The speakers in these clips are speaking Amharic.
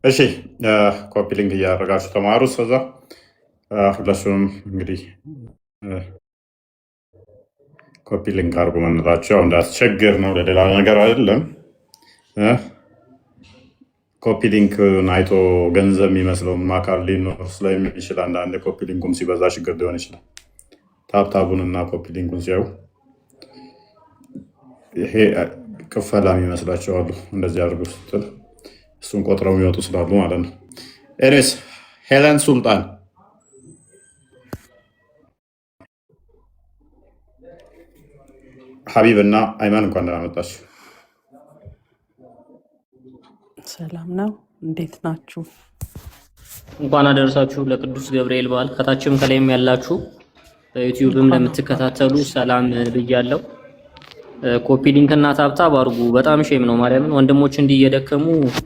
እሺ ኮፒ ሊንክ እያደረጋችሁ ተማሩ። እስከዛ ሁላችሁም እንግዲህ ኮፒ ሊንክ አድርጉ መነታቸው እንዳስቸግር ነው፣ ለሌላ ነገር አይደለም። ኮፒ ሊንክ አይቶ ገንዘብ የሚመስለውም አካል ሊኖር ስለሚችል አንዳንድ ኮፒ ሊንኩም ሲበዛ ችግር ሊሆን ይችላል። ታብታቡን እና ኮፒ ሊንኩን ሲያዩ ይሄ ክፈላ የሚመስላቸው አሉ። እንደዚህ አድርጉ ስትል እሱን ቆጥረው የሚወጡ ስላሉ ማለት ነው። ኤኒዌይስ ሄለን ሱልጣን ሀቢብ እና አይማን እንኳን ደህና መጣችሁ። ሰላም ነው፣ እንዴት ናችሁ? እንኳን አደረሳችሁ ለቅዱስ ገብርኤል በዓል። ከታችም ከላይም ያላችሁ በዩቲዩብም ለምትከታተሉ ሰላም ብያለሁ። ኮፒ ሊንክ እና ታብታብ አድርጉ። በጣም ሼም ነው ማርያምን፣ ወንድሞች እንዲህ እየደከሙ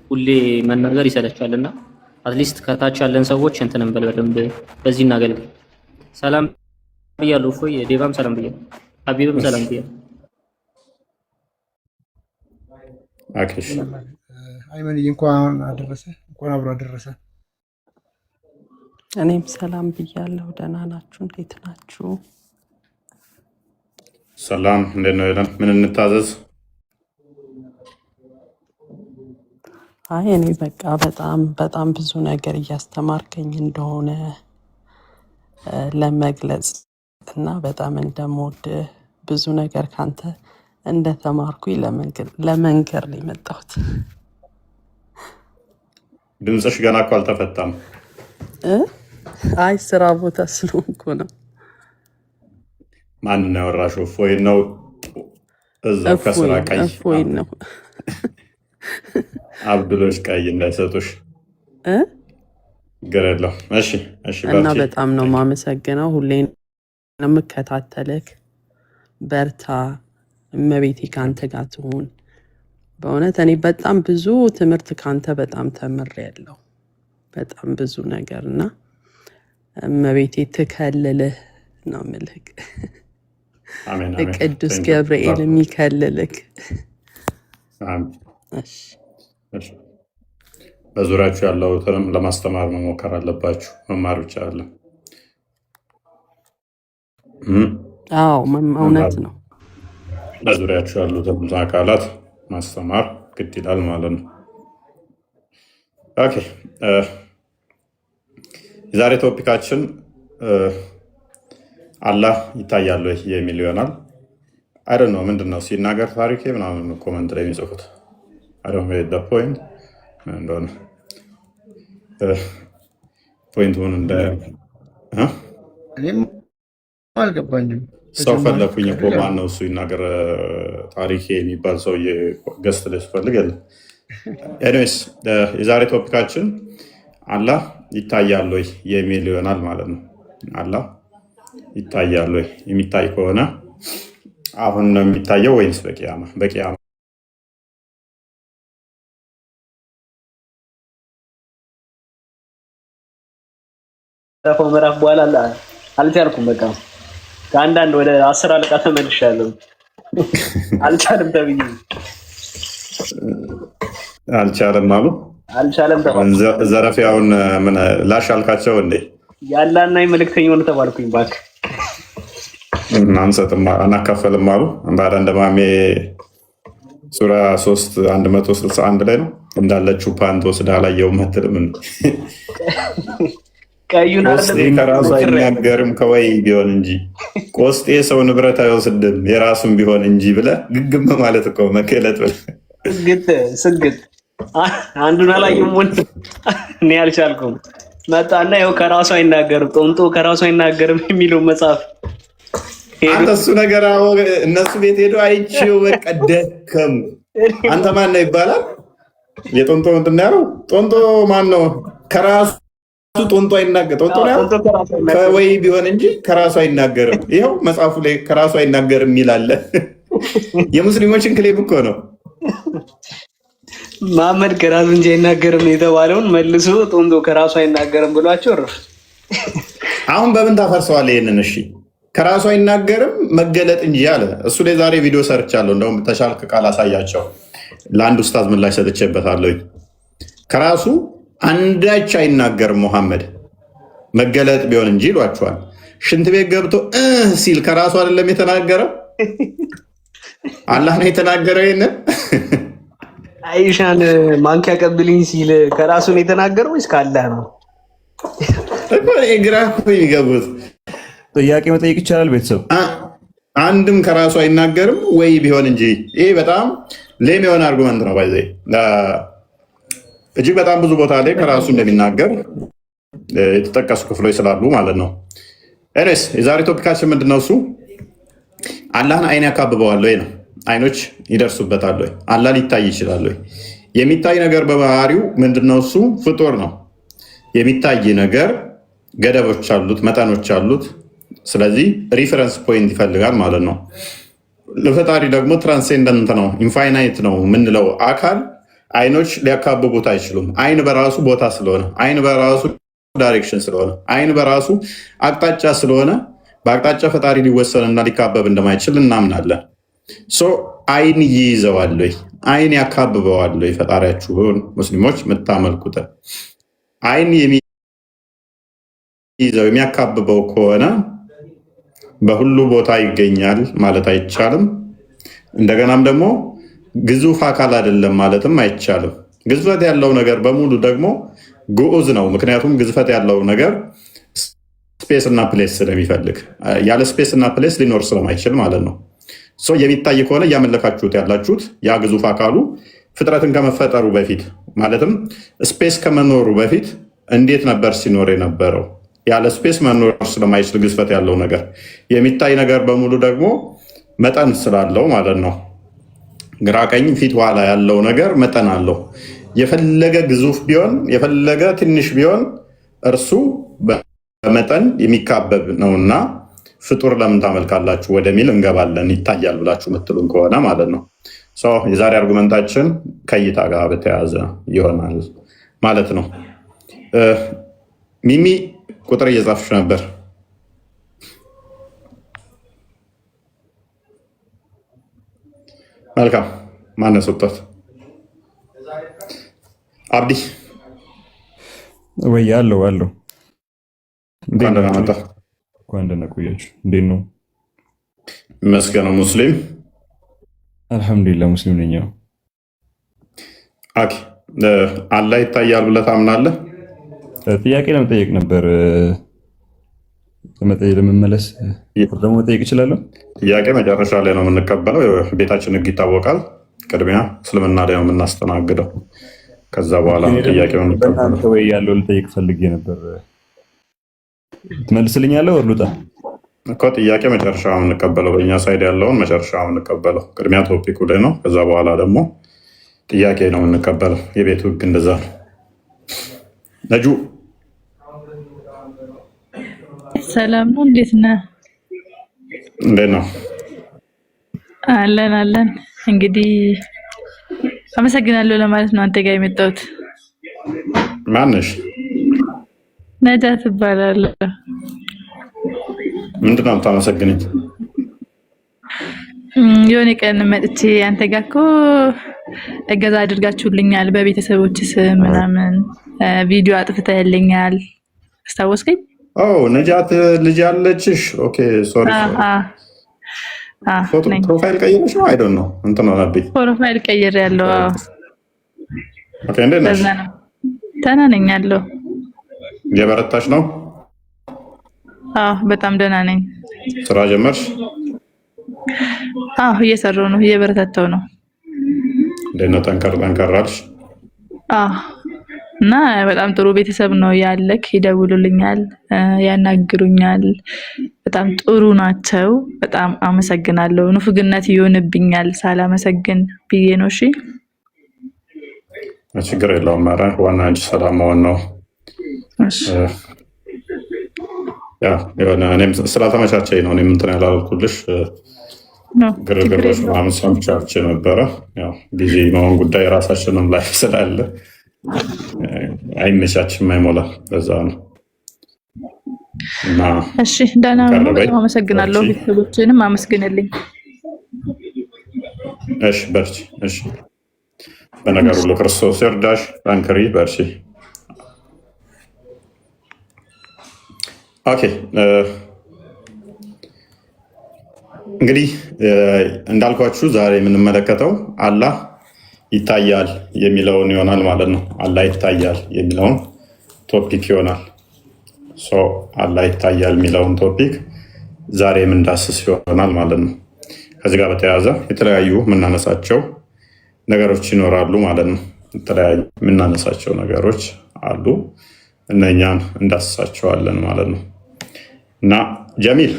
ሁሌ መናገር ይሰለቻልና አትሊስት ከታች ያለን ሰዎች እንትን እንበል በደንብ በዚህ እናገልግል። ሰላም ብያለሁ። እፎይ ዴቫም ሰላም ብያለሁ። ሀቢብም ሰላም ብያለሁ። አክሽ አይመን እንኳን አደረሰ፣ እንኳን አብሮ አደረሰ። እኔም ሰላም ብያለሁ። ደህና ናችሁ? እንዴት ናችሁ? ሰላም እንዴት ነው? ሄለን ምን እንታዘዝ? አይ እኔ በቃ በጣም ብዙ ነገር እያስተማርከኝ እንደሆነ ለመግለጽ እና በጣም እንደምወድ ብዙ ነገር ካንተ እንደተማርኩኝ ለመንገር ነው የመጣሁት። ድምፅሽ ገና እኮ አልተፈታም። አይ ስራ ቦታ ስለሆንኩ ነው። ማን ነው ያወራሽው? እፎይ ነው እዛው ከስራ ቀይ እፎይ ነው አብዱሎች ቀይ እንዳይሰጡሽ ገረለው። እሺ እና በጣም ነው የማመሰግነው። ሁሌ ነው የምከታተልክ። በርታ፣ እመቤቴ ካንተ ጋር ትሁን። በእውነት እኔ በጣም ብዙ ትምህርት ካንተ በጣም ተምሬያለሁ፣ በጣም ብዙ ነገር እና እመቤቴ ትከልልህ ነው የምልህ። ቅዱስ ገብርኤል የሚከልልክ። በዙሪያችሁ ያለውንም ለማስተማር መሞከር አለባችሁ። መማር ብቻ አለ። አዎ እውነት ነው። በዙሪያችሁ ያሉትን አካላት ማስተማር ግድ ይላል ማለት ነው። ኦኬ የዛሬ ቶፒካችን አላህ ይታያል ወይ የሚል ይሆናል። አይደል ነው ምንድን ነው ሲናገር ታሪኬ ምናምን ኮመንት ላይ የሚጽፉት ፖይንት እንደሆነ ፖይንቱን እንደ እኔም አልገባኝም። ሰው ፈለኩኝ እኮ ማን ነው እሱ ይናገር ታሪኬ የሚባል ሰውዬ ገስት ላይ ስፈልግ የለም። ኤኒዌይስ የዛሬ ቶፒካችን አላህ ይታያል ወይ የሚል ይሆናል ማለት ነው። አላህ ይታያል ወይ? የሚታይ ከሆነ አሁን ነው የሚታየው ወይንስ በቂያማ? በቂያማ ምዕራፍ በኋላ አልቻልኩም። በቃ ከአንዳንድ ወደ 10 አለቃ ተመልሻለሁ። አልቻለም ተብዬ አልቻለም አሉ። አልቻለም ዘረፊያውን ምን ላሽ አልካቸው እንዴ? ያላና የመልእክተኛውን ተባልኩኝ። እባክህ አንሰጥም አናካፈልም አሉ። ባዳ እንደማሜ ሱራ 3:161 ላይ ነው እንዳለችው ፓንት ወስዳ አላየውም አትልም። ቀዩን ቆስጤ ከራሱ አይናገርም ከወይ ቢሆን እንጂ ቆስጤ ሰው ንብረት አይወስድም የራሱን ቢሆን እንጂ ብለህ ግግም ማለት እኮ መከለት ብለህ ስግጥ አንዱን አላየሁም። እኔ አልቻልኩም። መጣና ይኸው ከራሱ አይናገርም ጦንጦ ከራሱ አይናገርም የሚለው መጽሐፍ አንተ እሱ ነገር እነሱ ቤት ሄዶ አይቼው በቃ ደከም። አንተ ማን ነው ይባላል? የጦንጦ ምንድን ነው ያለው? ጦንጦ ማን ነው? ከራሱ ጦንጦ አይናገር ጦንጦ ነው ከወይ ቢሆን እንጂ ከራሱ አይናገርም። ይኸው መጽሐፉ ላይ ከራሱ አይናገርም ይላል። የሙስሊሞችን ክሌም እኮ ነው። መሐመድ ከራሱ እንጂ አይናገርም የተባለውን መልሶ ጦንጦ ከራሱ አይናገርም ብሏቸው እረፍ። አሁን በምን ታፈርሰዋለህ ይሄንን? እሺ ከራሱ አይናገርም መገለጥ እንጂ አለ። እሱ ላይ ዛሬ ቪዲዮ ሰርቻለሁ። እንደውም ተሻልክ ቃል አሳያቸው። ለአንድ ኡስታዝ ምላሽ ሰጥቼበታለሁ። ከራሱ አንዳች አይናገርም መሐመድ መገለጥ ቢሆን እንጂ ይሏቸዋል። ሽንት ቤት ገብቶ ሲል ከራሱ አይደለም የተናገረው፣ አላህ ነው የተናገረው። ይሄንን አይሻን ማንኪያ ቀብልኝ ሲል ከራሱ ነው የተናገረው ወይስ ከአላህ ነው? ግራ እኮ የሚገቡት ጥያቄ መጠየቅ ይቻላል። ቤተሰብ አንድም ከራሱ አይናገርም ወይ ቢሆን እንጂ ይሄ በጣም ሌም የሆነ አርጉመንት ነው። ባይዘ እጅግ በጣም ብዙ ቦታ ላይ ከራሱ እንደሚናገር የተጠቀሱ ክፍሎች ስላሉ ማለት ነው። ኤኒዌይስ የዛሬ ቶፒካችን ምንድነው? እሱ አላህን አይን ያካብበዋል ወይ ነው። አይኖች ይደርሱበታል ወይ? አላህ ሊታይ ይችላል ወይ? የሚታይ ነገር በባህሪው ምንድነው? እሱ ፍጡር ነው። የሚታይ ነገር ገደቦች አሉት፣ መጠኖች አሉት። ስለዚህ ሪፈረንስ ፖይንት ይፈልጋል ማለት ነው። ለፈጣሪ ደግሞ ትራንሴንደንት ነው፣ ኢንፋይናይት ነው የምንለው አካል አይኖች ሊያካብቡት አይችሉም። አይን በራሱ ቦታ ስለሆነ፣ አይን በራሱ ዳይሬክሽን ስለሆነ፣ አይን በራሱ አቅጣጫ ስለሆነ በአቅጣጫ ፈጣሪ ሊወሰንና ሊካበብ እንደማይችል እናምናለን። አይን ይይዘዋል ወይ? አይን ያካብበዋል ወይ? ፈጣሪያችሁን ሙስሊሞች የምታመልኩትን አይን የሚይዘው የሚያካብበው ከሆነ በሁሉ ቦታ ይገኛል ማለት አይቻልም። እንደገናም ደግሞ ግዙፍ አካል አይደለም ማለትም አይቻልም። ግዝፈት ያለው ነገር በሙሉ ደግሞ ግዑዝ ነው። ምክንያቱም ግዝፈት ያለው ነገር ስፔስ እና ፕሌስ ስለሚፈልግ ያለ ስፔስ እና ፕሌስ ሊኖር ስለማይችል ማለት ነው። የሚታይ ከሆነ እያመለካችሁት ያላችሁት ያ ግዙፍ አካሉ ፍጥረትን ከመፈጠሩ በፊት ማለትም ስፔስ ከመኖሩ በፊት እንዴት ነበር ሲኖር የነበረው? ያለ ስፔስ መኖር ስለማይችል ግዝፈት ያለው ነገር፣ የሚታይ ነገር በሙሉ ደግሞ መጠን ስላለው ማለት ነው። ግራ ቀኝ ፊት ኋላ ያለው ነገር መጠን አለው። የፈለገ ግዙፍ ቢሆን የፈለገ ትንሽ ቢሆን እርሱ በመጠን የሚካበብ ነውና ፍጡር ለምን ታመልካላችሁ ወደሚል እንገባለን። ይታያል ብላችሁ የምትሉን ከሆነ ማለት ነው። የዛሬ አርጉመንታችን ከእይታ ጋር በተያያዘ ይሆናል ማለት ነው። ሚሚ ቁጥር እየጻፍሽ ነበር። መልካም። ማነው ሰጥቷት? አብዲ ወይ አለው እንኳን ደህና መጣ። እንኳን ደህና ቆያችሁ። እንዴት ነው? መስገነው ሙስሊም አልሐምዱሊላህ ሙስሊም ነኝ። ኦኬ አላህ ይታያል ብለህ ታምናለህ? ጥያቄ ለመጠየቅ ነበር። ለመመለስ ደግሞ መጠየቅ እችላለሁ? ጥያቄ መጨረሻ ላይ ነው የምንቀበለው። ቤታችን ህግ ይታወቃል። ቅድሚያ እስልምና ላይ ነው የምናስተናግደው። ከዛ በኋላ ጥያቄውን ወይ ያለው ልጠይቅ ፈልጌ ነበር። ትመልስልኛለህ? ወርሉጣ እኮ ጥያቄ መጨረሻ ነው የምንቀበለው። በእኛ ሳይድ ያለውን መጨረሻ ነው የምንቀበለው። ቅድሚያ ቶፒኩ ላይ ነው። ከዛ በኋላ ደግሞ ጥያቄ ነው የምንቀበለው። የቤቱ ህግ እንደዛ ነው። ነጁ ሰላም ነው። እንዴት ነህ? እንዴት ነው? አለን። እንግዲህ አመሰግናለሁ ለማለት ነው አንተ ጋር የመጣሁት። ማነሽ? ነጃት እባላለሁ። ምንድን ነው የምታመሰግነኝ? የሆነ ቀን መጥቼ አንተ ጋር እኮ እገዛ አድርጋችሁልኛል በቤተሰቦች ስም ምናምን ቪዲዮ አጥፍተህልኛል። አስታወስከኝ? ነጃት ልጅ ያለችሽ? ኦኬ ሶሪ። ፕሮፋይል ቀይረሽ ነው? አይዶን ነው እንትን ሆነብኝ። ፕሮፋይል ቀይሬያለሁ። ኦኬ እንዴት ነሽ? ደህና ነኝ ያለው። እየበረታሽ ነው? በጣም ደህና ነኝ። ስራ ጀመርሽ? እየሰራሁ ነው፣ እየበረታታሁ ነው። እንዴት ነው? ጠንከር አልሽ? እና በጣም ጥሩ ቤተሰብ ነው ያለክ። ይደውሉልኛል፣ ያናግሩኛል። በጣም ጥሩ ናቸው። በጣም አመሰግናለሁ። ንፉግነት ይሆንብኛል ሳላመሰግን ብዬ ነው። እሺ ችግር የለውም። ኧረ ዋና አንቺ ሰላም መሆን ነው። እኔም ስላልተመቻቸኝ ነው እኔም እንትን ያላልኩልሽ። ግርግሮች ምናምን ሰምቻች ነበረ። ቢዚ መሆን ጉዳይ የራሳችንም ላይ ስላለ አይመቻችም፣ አይሞላም። በዛ ነው። እሺ ደህና ነው። በጣም አመሰግናለሁ። ቤተሰቦችንም አመስግንልኝ። እሺ በርቺ። እሺ በነገር ሁሉ ክርስቶስ ይርዳሽ። ጠንክሪ፣ በርቺ። ኦኬ እንግዲህ እንዳልኳችሁ ዛሬ የምንመለከተው አላህ ይታያል የሚለውን ይሆናል ማለት ነው። አላህ ይታያል የሚለውን ቶፒክ ይሆናል። አላህ ይታያል የሚለውን ቶፒክ ዛሬ የምንዳስስ ይሆናል ማለት ነው። ከዚህ ጋር በተያያዘ የተለያዩ የምናነሳቸው ነገሮች ይኖራሉ ማለት ነው። የተለያዩ የምናነሳቸው ነገሮች አሉ፣ እነኛን እንዳስሳቸዋለን ማለት ነው። እና ጀሚል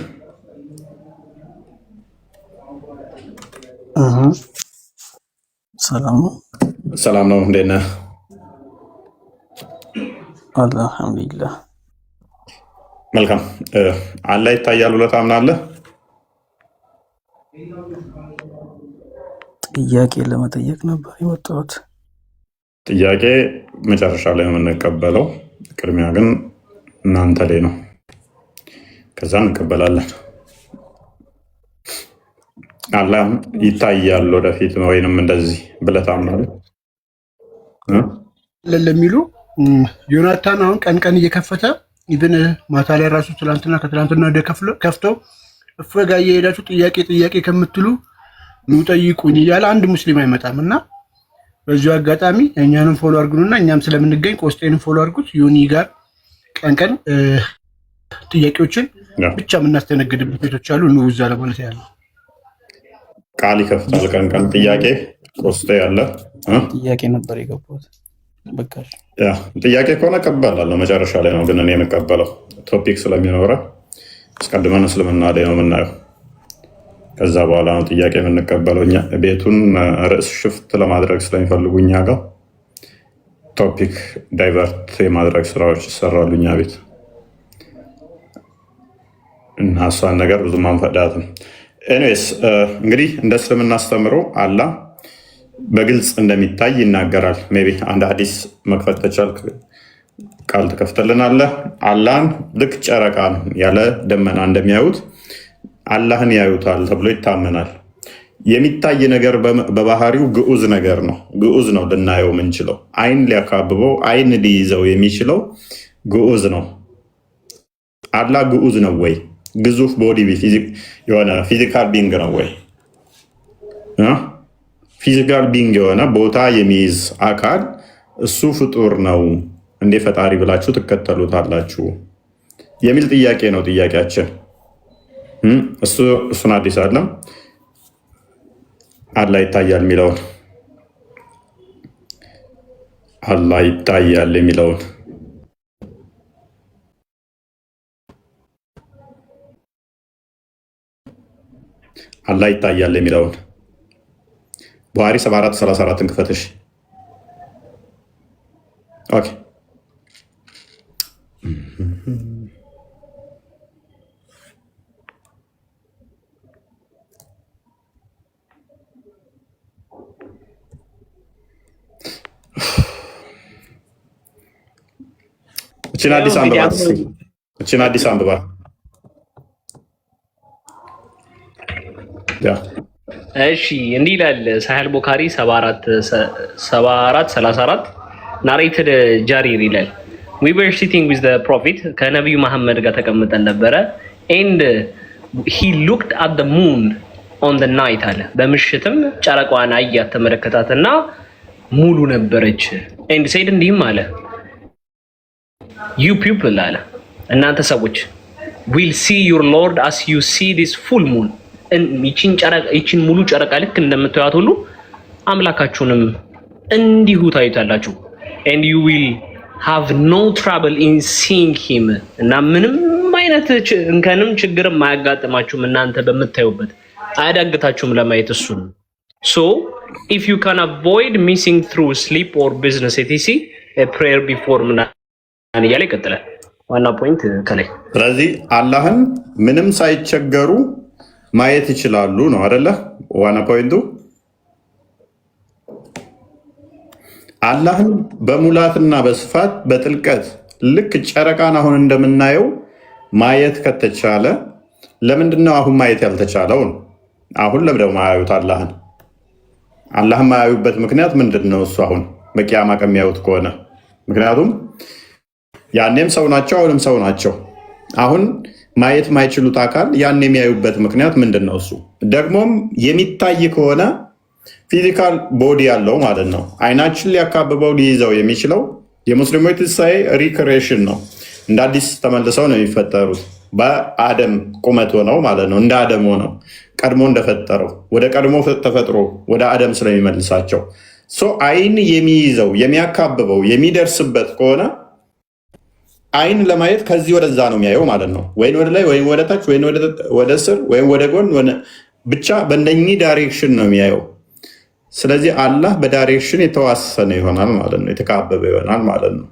ሰላም ነው፣ እንዴት ነህ? አልሐምዱሊላህ። መልካም። አላህ ይታያል ብለህ ታምናለህ? ጥያቄ ለመጠየቅ ነበር የመጣሁት። ጥያቄ መጨረሻ ላይ የምንቀበለው፣ ቅድሚያ ግን እናንተ ላይ ነው። ከዛ እንቀበላለን። አላህ ይታያል ወደፊት ወይንም እንደዚህ ብለህ ታምናለህ? ለሚሉ ዮናታን አሁን ቀን ቀን እየከፈተ ኢቭን ማታ ላይ ራሱ ከትላንትና ወደ ከፍተው እፈጋ እየሄዳችሁ ጥያቄ ከምትሉ ኑ ጠይቁኝ እያለ አንድ ሙስሊም አይመጣም። እና በዚሁ አጋጣሚ እኛንም ፎሎ አድርጉንና እኛም ስለምንገኝ ቆስጤንም ፎሎ አድርጉት። ዮኒ ጋር ቀን ቀን ጥያቄዎችን ብቻ የምናስተነግድበት ቤቶች አሉ። ኑ እዛ ለማለት ያለው ቃል ይከፍታል። ቀን ቀን ጥያቄ ቆስጤ ያለ ጥያቄ ነበር የገባሁት። በቃሽ። ጥያቄ ከሆነ እቀበላለሁ። መጨረሻ ላይ ነው ግን እኔ የምቀበለው ቶፒክ ስለሚኖረ አስቀድመን እስልምና ላይ ነው የምናየው። ከዛ በኋላ ነው ጥያቄ የምንቀበለው። እኛ ቤቱን ርዕስ ሽፍት ለማድረግ ስለሚፈልጉ እኛ ጋር ቶፒክ ዳይቨርት የማድረግ ስራዎች ይሰራሉ እኛ ቤት እና እሷን ነገር ብዙም አንፈቅዳትም። ኤኒዌይስ እንግዲህ እንደ እስልምና አስተምሮ አላህ በግልጽ እንደሚታይ ይናገራል። ሜይ ቢ አንድ ሐዲስ መክፈት ከቻልክ ቃል ትከፍትልናለህ። አላህን ልክ ጨረቃን ያለ ደመና እንደሚያዩት አላህን ያዩታል ተብሎ ይታመናል። የሚታይ ነገር በባህሪው ግዑዝ ነገር ነው። ግዑዝ ነው ልናየው የምንችለው፣ አይን ሊያካብበው አይን ሊይዘው የሚችለው ግዑዝ ነው። አላህ ግዑዝ ነው ወይ? ግዙፍ ቦዲ የሆነ ፊዚካል ቢንግ ነው ወይ? ፊዚካል ቢንግ የሆነ ቦታ የሚይዝ አካል እሱ ፍጡር ነው እንዴ ፈጣሪ ብላችሁ ትከተሉታላችሁ የሚል ጥያቄ ነው ጥያቄያችን። እሱን አዲስ አለም አላህ ይታያል የሚለውን አላህ ይታያል የሚለውን አላህ ይታያል የሚለውን ቡሃሪ 7434 ክፈትሽ። ኦኬ እችን አዲስ አንብባ። እሺ እንዲህ ይላል ሳሂህ ቡኻሪ 7434 ናሬትድ ጃሪር ይላል we were sitting with the prophet ከነብዩ መሐመድ ጋር ተቀምጠን ነበረ and he looked at the moon on the night አለ በምሽትም ጨረቃዋን አያት ተመለከታትና ሙሉ ነበረች and said እንዲህም አለ you people አለ እናንተ ሰዎች will see your lord as you see this full moon ይችን ሙሉ ጨረቃ ልክ እንደምታዩት ሁሉ አምላካችሁንም እንዲሁ ታዩታላችሁ and you will have no trouble in seeing him እና ምንም አይነት እንከንም ችግርም ማያጋጥማችሁም እናንተ በምታዩበት አያዳግታችሁም ለማየት እሱን so if you can avoid missing through sleep or business etc a prayer before ምናምን እያለ ይቀጥላል። ዋና ፖይንት ከላይ ስለዚህ አላህን ምንም ሳይቸገሩ ማየት ይችላሉ ነው አይደለ? ዋና ፖይንቱ አላህን በሙላትና በስፋት በጥልቀት ልክ ጨረቃን አሁን እንደምናየው ማየት ከተቻለ ለምንድነው አሁን ማየት ያልተቻለው? አሁን ለምንድነው ማያዩት አላህን? አላህን ማያዩበት ምክንያት ምንድነው? እሱ አሁን በቂያማ ከሚያዩት ከሆነ ምክንያቱም ያኔም ሰው ናቸው፣ አሁንም ሰው ናቸው። አሁን ማየት ማይችሉት አካል ያን የሚያዩበት ምክንያት ምንድን ነው? እሱ ደግሞም የሚታይ ከሆነ ፊዚካል ቦዲ ያለው ማለት ነው። አይናችን ሊያካብበው ሊይዘው የሚችለው የሙስሊሞች ትንሣኤ ሪክሬሽን ነው። እንደ አዲስ ተመልሰው ነው የሚፈጠሩት በአደም ቁመት ሆነው ማለት ነው። እንደ አደም ሆነው ቀድሞ እንደፈጠረው ወደ ቀድሞ ተፈጥሮ ወደ አደም ስለሚመልሳቸው አይን የሚይዘው የሚያካብበው የሚደርስበት ከሆነ አይን ለማየት ከዚህ ወደዛ ነው የሚያየው ማለት ነው። ወይም ወደ ላይ ወይም ወደ ታች ወይም ወደ ስር ወይም ወደ ጎን ብቻ በእነኚህ ዳይሬክሽን ነው የሚያየው። ስለዚህ አላህ በዳይሬክሽን የተዋሰነ ይሆናል ማለት ነው። የተካበበ ይሆናል ማለት ነው።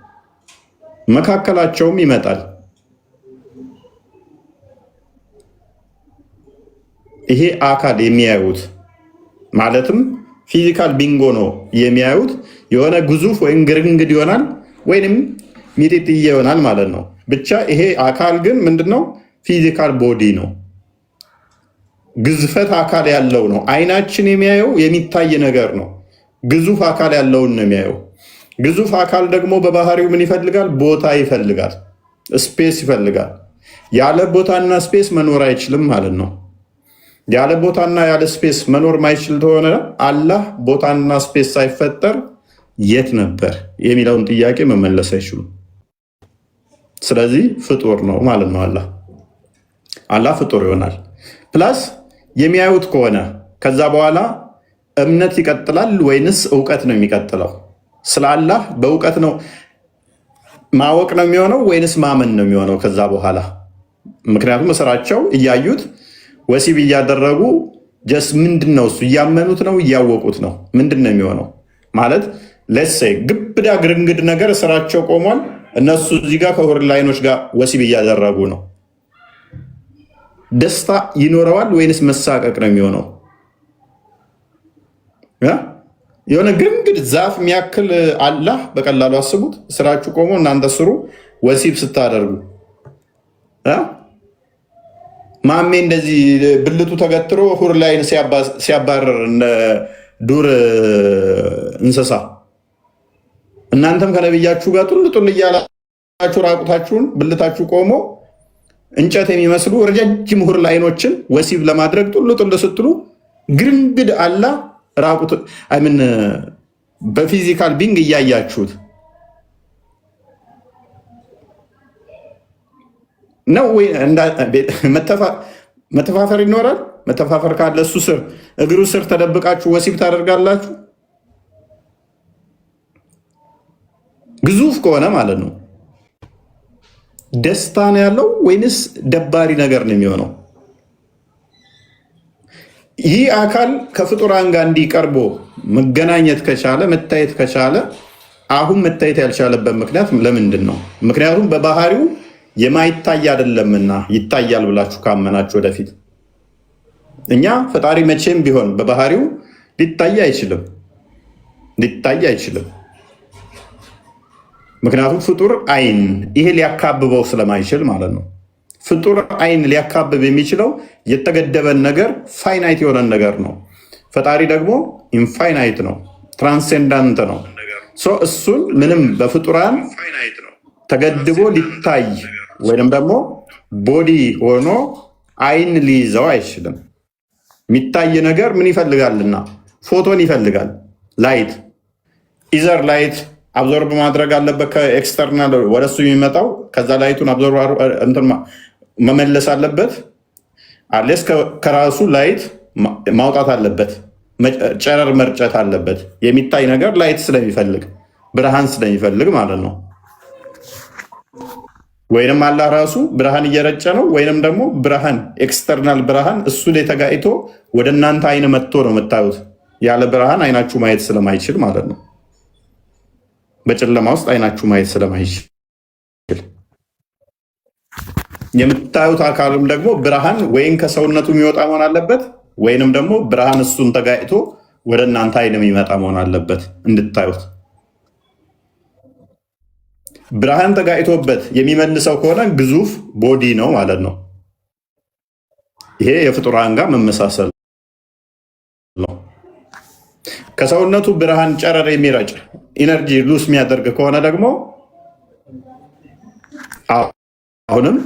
መካከላቸውም ይመጣል። ይሄ አካል የሚያዩት ማለትም ፊዚካል ቢንጎ ነው የሚያዩት። የሆነ ግዙፍ ወይም ግርንግድ ይሆናል ወይም ሚጢጥዬ ይሆናል ማለት ነው። ብቻ ይሄ አካል ግን ምንድነው? ፊዚካል ቦዲ ነው። ግዝፈት አካል ያለው ነው። አይናችን የሚያየው የሚታይ ነገር ነው። ግዙፍ አካል ያለውን ነው የሚያየው። ግዙፍ አካል ደግሞ በባህሪው ምን ይፈልጋል? ቦታ ይፈልጋል፣ ስፔስ ይፈልጋል። ያለ ቦታና ስፔስ መኖር አይችልም ማለት ነው። ያለ ቦታና ያለ ስፔስ መኖር ማይችል ከሆነ አላህ ቦታና ስፔስ ሳይፈጠር የት ነበር የሚለውን ጥያቄ መመለስ አይችሉም። ስለዚህ ፍጡር ነው ማለት ነው። አላህ ፍጡር ይሆናል። ፕላስ የሚያዩት ከሆነ ከዛ በኋላ እምነት ይቀጥላል ወይንስ እውቀት ነው የሚቀጥለው? ስለ አላህ በእውቀት ነው ማወቅ ነው የሚሆነው ወይንስ ማመን ነው የሚሆነው ከዛ በኋላ? ምክንያቱም ስራቸው እያዩት ወሲብ እያደረጉ ጀስ ምንድን ነው እሱ? እያመኑት ነው እያወቁት ነው? ምንድን ነው የሚሆነው? ማለት ለሴ ግብዳ ግርንግድ ነገር ስራቸው ቆሟል። እነሱ እዚህ ጋር ከሁር ላይኖች ጋር ወሲብ እያደረጉ ነው። ደስታ ይኖረዋል ወይንስ መሳቀቅ ነው የሚሆነው? የሆነ ግርንግድ ዛፍ የሚያክል አላህ በቀላሉ አስቡት። ስራችሁ ቆሞ እናንተ ስሩ ወሲብ ስታደርጉ ማሜ እንደዚህ ብልቱ ተገትሮ ሁር ላይን ሲያባረር ዱር እንስሳ እናንተም ከነብያችሁ ጋር ጡል ጡል እያላችሁ ራቁታችሁን ብልታችሁ ቆሞ እንጨት የሚመስሉ ረጃጅም ሁር ላይኖችን ወሲብ ለማድረግ ጡል ጡል ስትሉ ግርንግድ አላህ ራቁት አይምን በፊዚካል ቢንግ እያያችሁት ነው ወይ? መተፋፈር ይኖራል። መተፋፈር ካለ እሱ ስር እግሩ ስር ተደብቃችሁ ወሲብ ታደርጋላችሁ። ግዙፍ ከሆነ ማለት ነው። ደስታ ነው ያለው ወይንስ ደባሪ ነገር ነው የሚሆነው? ይህ አካል ከፍጡራን ጋር እንዲቀርቦ መገናኘት ከቻለ መታየት ከቻለ አሁን መታየት ያልቻለበት ምክንያት ለምንድን ነው? ምክንያቱም በባህሪው የማይታይ አይደለምና ይታያል ብላችሁ ካመናችሁ ወደፊት እኛ ፈጣሪ መቼም ቢሆን በባህሪው ሊታይ አይችልም። ምክንያቱም ፍጡር አይን ይሄ ሊያካብበው ስለማይችል ማለት ነው። ፍጡር አይን ሊያካብብ የሚችለው የተገደበን ነገር ፋይናይት የሆነን ነገር ነው። ፈጣሪ ደግሞ ኢንፋይናይት ነው፣ ትራንሴንዳንት ነው። እሱን ምንም በፍጡራን ተገድቦ ሊታይ ወይም ደግሞ ቦዲ ሆኖ አይን ሊይዘው አይችልም። የሚታይ ነገር ምን ይፈልጋልና? ፎቶን ይፈልጋል። ላይት ኢዘር ላይት አብዞርብ ማድረግ አለበት ከኤክስተርናል ወደሱ የሚመጣው ከዛ ላይቱን አብዞርብ መመለስ አለበት። አሌስ ከራሱ ላይት ማውጣት አለበት። ጨረር መርጨት አለበት። የሚታይ ነገር ላይት ስለሚፈልግ ብርሃን ስለሚፈልግ ማለት ነው። ወይንም አላህ ራሱ ብርሃን እየረጨ ነው፣ ወይንም ደግሞ ብርሃን ኤክስተርናል ብርሃን እሱ ላይ ተጋይቶ ወደ እናንተ አይን መጥቶ ነው የምታዩት። ያለ ብርሃን አይናችሁ ማየት ስለማይችል ማለት ነው። በጨለማ ውስጥ አይናችሁ ማየት ስለማይችል የምታዩት አካልም ደግሞ ብርሃን ወይም ከሰውነቱ የሚወጣ መሆን አለበት፣ ወይንም ደግሞ ብርሃን እሱን ተጋይቶ ወደ እናንተ አይን የሚመጣ መሆን አለበት እንድታዩት። ብርሃን ተጋይቶበት የሚመልሰው ከሆነ ግዙፍ ቦዲ ነው ማለት ነው። ይሄ የፍጡራን ጋር መመሳሰል ነው። ከሰውነቱ ብርሃን ጨረር የሚረጭ ኢነርጂ ሉስ የሚያደርግ ከሆነ ደግሞ አሁንም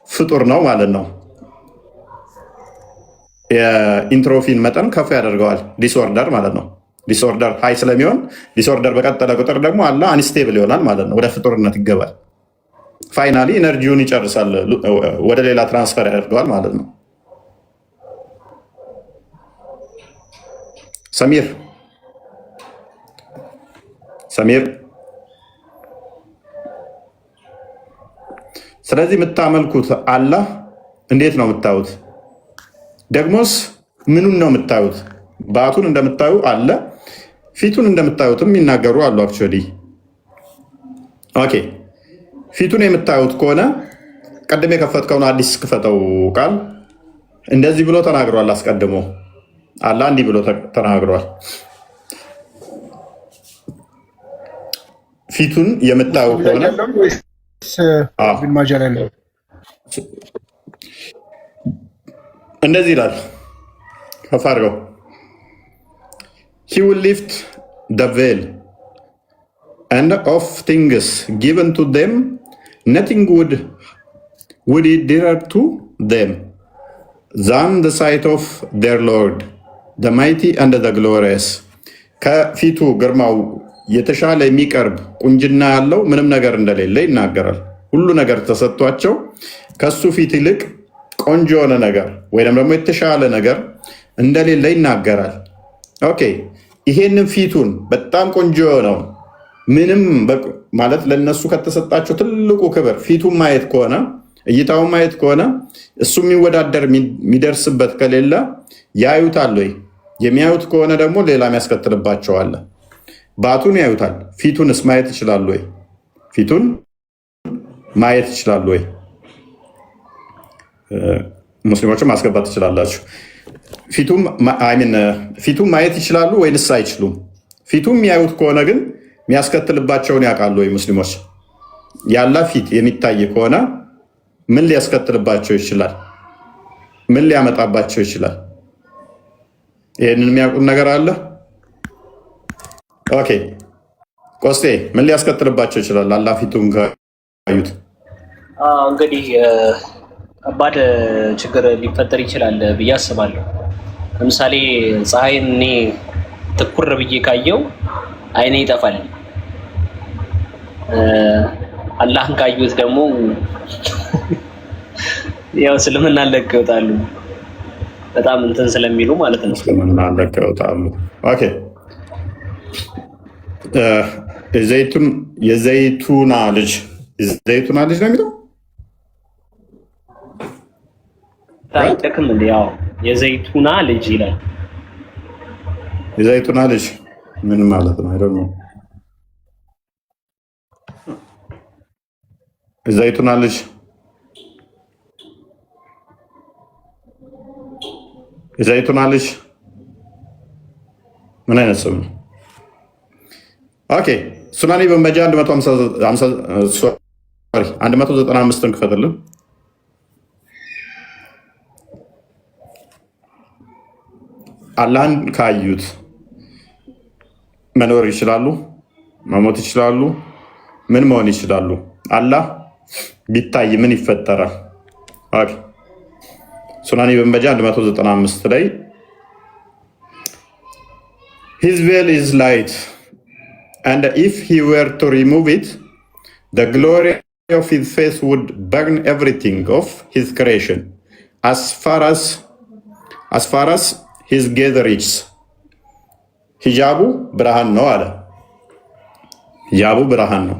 ፍጡር ነው ማለት ነው። የኢንትሮፊን መጠን ከፍ ያደርገዋል። ዲስኦርደር ማለት ነው። ዲስኦርደር ሃይ ስለሚሆን ዲስኦርደር በቀጠለ ቁጥር ደግሞ አላህ አንስቴብል ይሆናል ማለት ነው። ወደ ፍጡርነት ይገባል። ፋይናሊ ኢነርጂውን ይጨርሳል፣ ወደ ሌላ ትራንስፈር ያደርገዋል ማለት ነው። ሰሚር ስለዚህ የምታመልኩት አላህ እንዴት ነው የምታዩት? ደግሞስ ምኑን ነው የምታዩት? ባቱን እንደምታዩ አለ፣ ፊቱን እንደምታዩትም ይናገሩ አሉ። አክቹዋሊ ኦኬ፣ ፊቱን የምታዩት ከሆነ ቀድሜ የከፈትከውን አዲስ ክፈተው ቃል እንደዚህ ብሎ ተናግሯል። አስቀድሞ አላህ እንዲህ ብሎ ተናግሯል። ፊቱን የምታዩ ከሆነ እንደዚህ ይላል። ከፍ አድርገው He will lift the veil, and of things given to them, nothing would be dearer to them than the sight of their Lord, the mighty and the glorious. ከፊቱ ግርማው የተሻለ የሚቀርብ ቁንጅና ያለው ምንም ነገር እንደሌለ ይናገራል። ሁሉ ነገር ተሰጥቷቸው ከሱ ፊት ይልቅ ቆንጆ የሆነ ነገር ወይም ደግሞ የተሻለ ነገር እንደሌለ ይናገራል። ኦኬ፣ ይሄንን ፊቱን በጣም ቆንጆ ነው ምንም ማለት ለነሱ ከተሰጣቸው ትልቁ ክብር ፊቱን ማየት ከሆነ እይታውን ማየት ከሆነ እሱ የሚወዳደር የሚደርስበት ከሌለ ያዩታል ወይ? የሚያዩት ከሆነ ደግሞ ሌላ የሚያስከትልባቸው አለ። ባቱን ያዩታል፣ ፊቱንስ ማየት ይችላሉ ወይ? ፊቱን ማየት ይችላሉ ወይ? ሙስሊሞችም ማስገባት ትችላላችሁ። ፊቱን ማየት ይችላሉ ወይንስ አይችሉም? ፊቱን የሚያዩት ከሆነ ግን የሚያስከትልባቸውን ያውቃሉ ወይ? ሙስሊሞች ያላ ፊት የሚታይ ከሆነ ምን ሊያስከትልባቸው ይችላል? ምን ሊያመጣባቸው ይችላል? ይህንን የሚያውቁት ነገር አለ? ኦኬ፣ ቆስጤ ምን ሊያስከትልባቸው ይችላል? አላህ ፊቱን ካዩት እንግዲህ ከባድ ችግር ሊፈጠር ይችላል ብዬ አስባለሁ። ለምሳሌ ፀሐይን እኔ ትኩር ብዬ ካየው አይኔ ይጠፋል። አላህን ካዩት ደግሞ ያው እስልምና ለቀው ይወጣሉ። በጣም እንትን ስለሚሉ ማለት ነው። እስልምና ለቀው ይወጣሉ። ኦኬ፣ የዘይቱና ልጅ ነው የሚለው ታይተክም እንዴ? ያው የዘይቱና ልጅ ይላል። የዘይቱና ልጅ ምን ማለት ነው? አይደል ነው። የዘይቱና ልጅ ምን አይነት ስም ነው? ኦኬ፣ ሱናኒ ኢብን ማጃህ 195ን ክፈትልን። አላህን ካዩት መኖር ይችላሉ? መሞት ይችላሉ? ምን መሆን ይችላሉ? አላህ ቢታይ ምን ይፈጠራል? ኦኬ፣ ሱናኒ ኢብን ማጃህ 195 ላይ His veil is light, and if he were to remove it, the glory of his face would burn everything of his creation, as far as his gaze reaches. ሂጃቡ ብርሃን ነው አለ። ሂጃቡ ብርሃን ነው።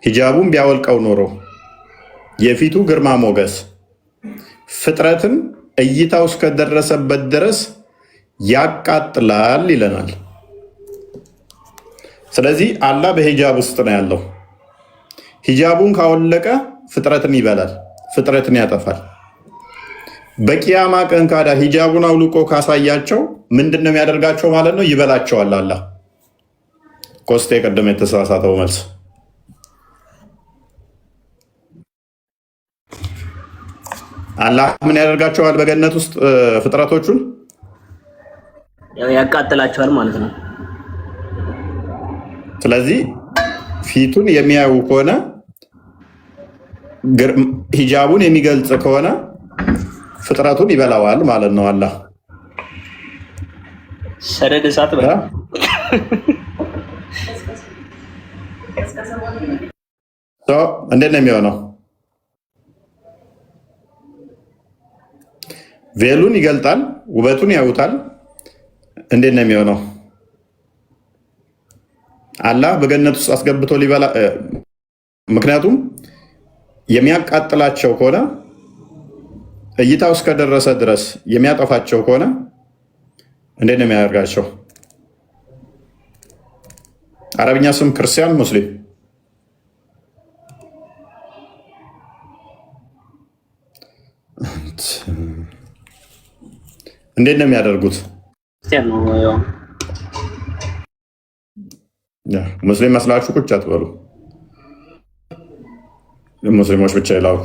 ሂጃቡን ቢያወልቀው ኖሮ የፊቱ ግርማ ሞገስ ፍጥረትን እይታው እስከደረሰበት ድረስ ያቃጥላል ይለናል። ስለዚህ አላህ በሂጃብ ውስጥ ነው ያለው። ሂጃቡን ካወለቀ ፍጥረትን ይበላል፣ ፍጥረትን ያጠፋል። በቂያማ ቀን ካዳ ሂጃቡን አውልቆ ካሳያቸው ምንድን ነው የሚያደርጋቸው ማለት ነው? ይበላቸዋል። አላህ ኮስቴ ቀደም የተሳሳተው መልስ አላህ ምን ያደርጋቸዋል? በገነት ውስጥ ፍጥረቶቹን ያቃጥላቸዋል ማለት ነው። ስለዚህ ፊቱን የሚያዩ ከሆነ ሂጃቡን የሚገልጽ ከሆነ ፍጥረቱን ይበላዋል ማለት ነው። አላህ ሰደድ እሳት በላ እንዴት ነው የሚሆነው? ቬሉን ይገልጣል፣ ውበቱን ያዩታል። እንዴት ነው የሚሆነው? አላህ በገነት ውስጥ አስገብቶ ሊበላ ምክንያቱም የሚያቃጥላቸው ከሆነ እይታው እስከደረሰ ድረስ የሚያጠፋቸው ከሆነ እንዴት ነው የሚያደርጋቸው? አረብኛ ስም ክርስቲያን ሙስሊም እንዴት ነው የሚያደርጉት? ሙስሊም መስላችሁ ቁጭ አትበሉ። ሙስሊሞች ብቻ ይላሉ።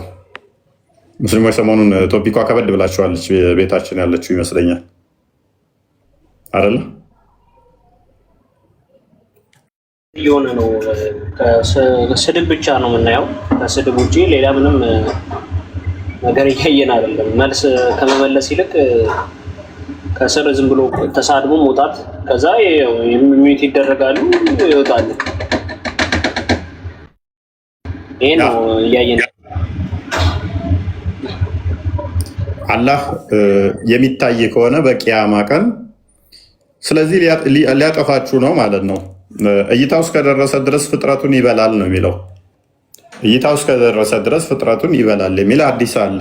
ሙስሊሞች ሰሞኑን ቶፒኳ ከበድ ብላችኋለች። ቤታችን ያለችው ይመስለኛል አይደለ? የሆነ ነው። ስድብ ብቻ ነው የምናየው። ከስድብ ውጭ ሌላ ምንም ነገር እያየን አይደለም። መልስ ከመመለስ ይልቅ ከስር ዝም ብሎ ተሳድቦ መውጣት፣ ከዛ ሚዩት ይደረጋሉ፣ ይወጣሉ። ይሄ ነው እያየን። አላህ የሚታይ ከሆነ በቂያማ ቀን ስለዚህ ሊያጠፋችሁ ነው ማለት ነው። እይታው እስከደረሰ ድረስ ፍጥረቱን ይበላል ነው የሚለው። እይታው እስከደረሰ ድረስ ፍጥረቱን ይበላል የሚል አዲስ አለ።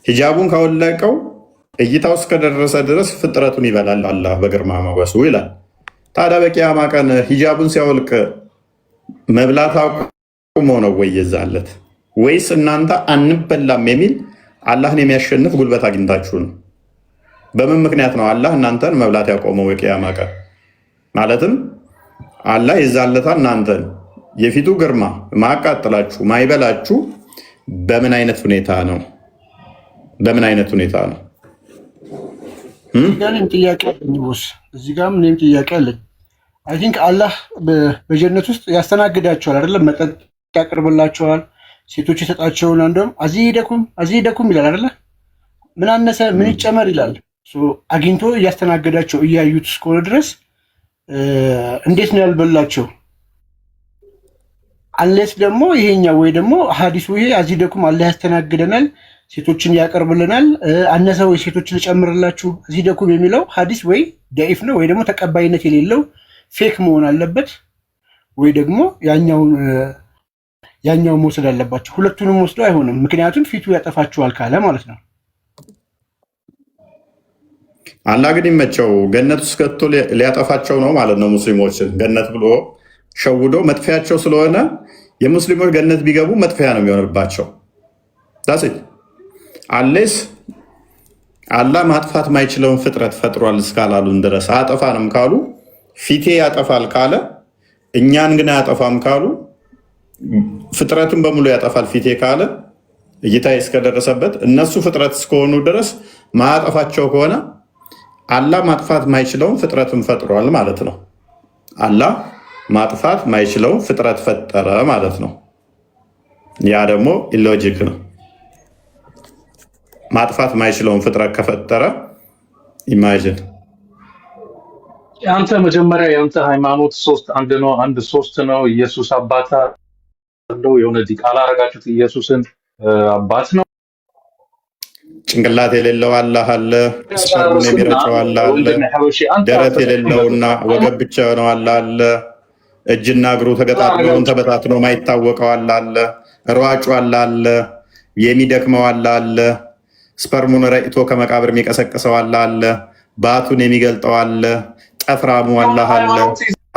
ሂጃቡን ካወለቀው እይታው እስከደረሰ ድረስ ፍጥረቱን ይበላል አላህ በግርማ ሞገሱ ይላል። ታዲያ በቂያማ ቀን ሂጃቡን ሲያወልቅ መብላት አቁሞ ነው ወይ የዛለት? ወይስ እናንተ አንበላም የሚል አላህን የሚያሸንፍ ጉልበት አግኝታችሁ ነው? በምን ምክንያት ነው አላህ እናንተን መብላት ያቆመው የቂያማ ቀን? ማለትም አላህ የዛለታ እናንተን የፊቱ ግርማ ማቃጠላችሁ ማይበላችሁ በምን አይነት ሁኔታ ነው? በምን አይነት ሁኔታ ነው? ጥያቄ አለኝ ቦስ፣ እዚህ ጋር ምንም ጥያቄ አለኝ። አይ ቲንክ አላህ በጀነት ውስጥ ያስተናግዳቸዋል አይደለም? መጠጥ ያቀርብላቸዋል፣ ሴቶች የሰጣቸውን እንደውም አዚደኩም ይላል አይደለ? ምን አነሰ ምን ይጨመር ይላል። አግኝቶ እያስተናገዳቸው እያዩት እስከሆነ ድረስ እንዴት ነው ያልበላቸው? አንሌስ ደግሞ ይሄኛው ወይ ደግሞ ሀዲሱ ይሄ አዚደኩም አላህ ያስተናግደናል፣ ሴቶችን ያቀርብልናል፣ አነሰ ወይ ሴቶችን ልጨምርላችሁ አዚደኩም የሚለው ሀዲስ ወይ ደኢፍ ነው ወይ ደግሞ ተቀባይነት የሌለው ፌክ መሆን አለበት፣ ወይ ደግሞ ያኛውን መውሰድ አለባቸው። ሁለቱንም ወስዶ አይሆንም፣ ምክንያቱም ፊቱ ያጠፋችኋል ካለ ማለት ነው። አላህ ግን ይመቸው ገነት ውስጥ ከቶ ሊያጠፋቸው ነው ማለት ነው። ሙስሊሞችን ገነት ብሎ ሸውዶ መጥፊያቸው ስለሆነ የሙስሊሞች ገነት ቢገቡ መጥፊያ ነው የሚሆንባቸው። ዳሴት አሌስ አላህ ማጥፋት ማይችለውን ፍጥረት ፈጥሯል እስካላሉን ድረስ አያጠፋንም ካሉ፣ ፊቴ ያጠፋል ካለ እኛን ግን አያጠፋም ካሉ፣ ፍጥረቱን በሙሉ ያጠፋል ፊቴ ካለ እይታ እስከደረሰበት እነሱ ፍጥረት እስከሆኑ ድረስ ማያጠፋቸው ከሆነ አላህ ማጥፋት ማይችለውን ፍጥረትን ፈጥሯል ማለት ነው። አላህ ማጥፋት ማይችለውን ፍጥረት ፈጠረ ማለት ነው። ያ ደግሞ ኢሎጂክ ነው። ማጥፋት ማይችለውን ፍጥረት ከፈጠረ ኢማጂን አንተ መጀመሪያ የአንተ ሃይማኖት ሶስት አንድ ነው፣ አንድ ሶስት ነው። ኢየሱስ አባት አለው። የሆነ ዲቃላ አረጋችሁት ኢየሱስን አባት ነው። ጭንቅላት የሌለው አላህ አለ። ስፐርሙን የሚረጨው አላህ አለ። ደረት የሌለውና ወገብ ብቻ የሆነው አላህ አለ። እጅና እግሩ ተገጣጥመውን ተበታትኖ ማይታወቀው አላህ አለ። ሯጩ አላህ አለ። የሚደክመው አላህ አለ። ስፐርሙን ረጭቶ ከመቃብር የሚቀሰቅሰው አላህ አለ። ባቱን የሚገልጠው አለ። ጠፍራሙ አላህ አለ።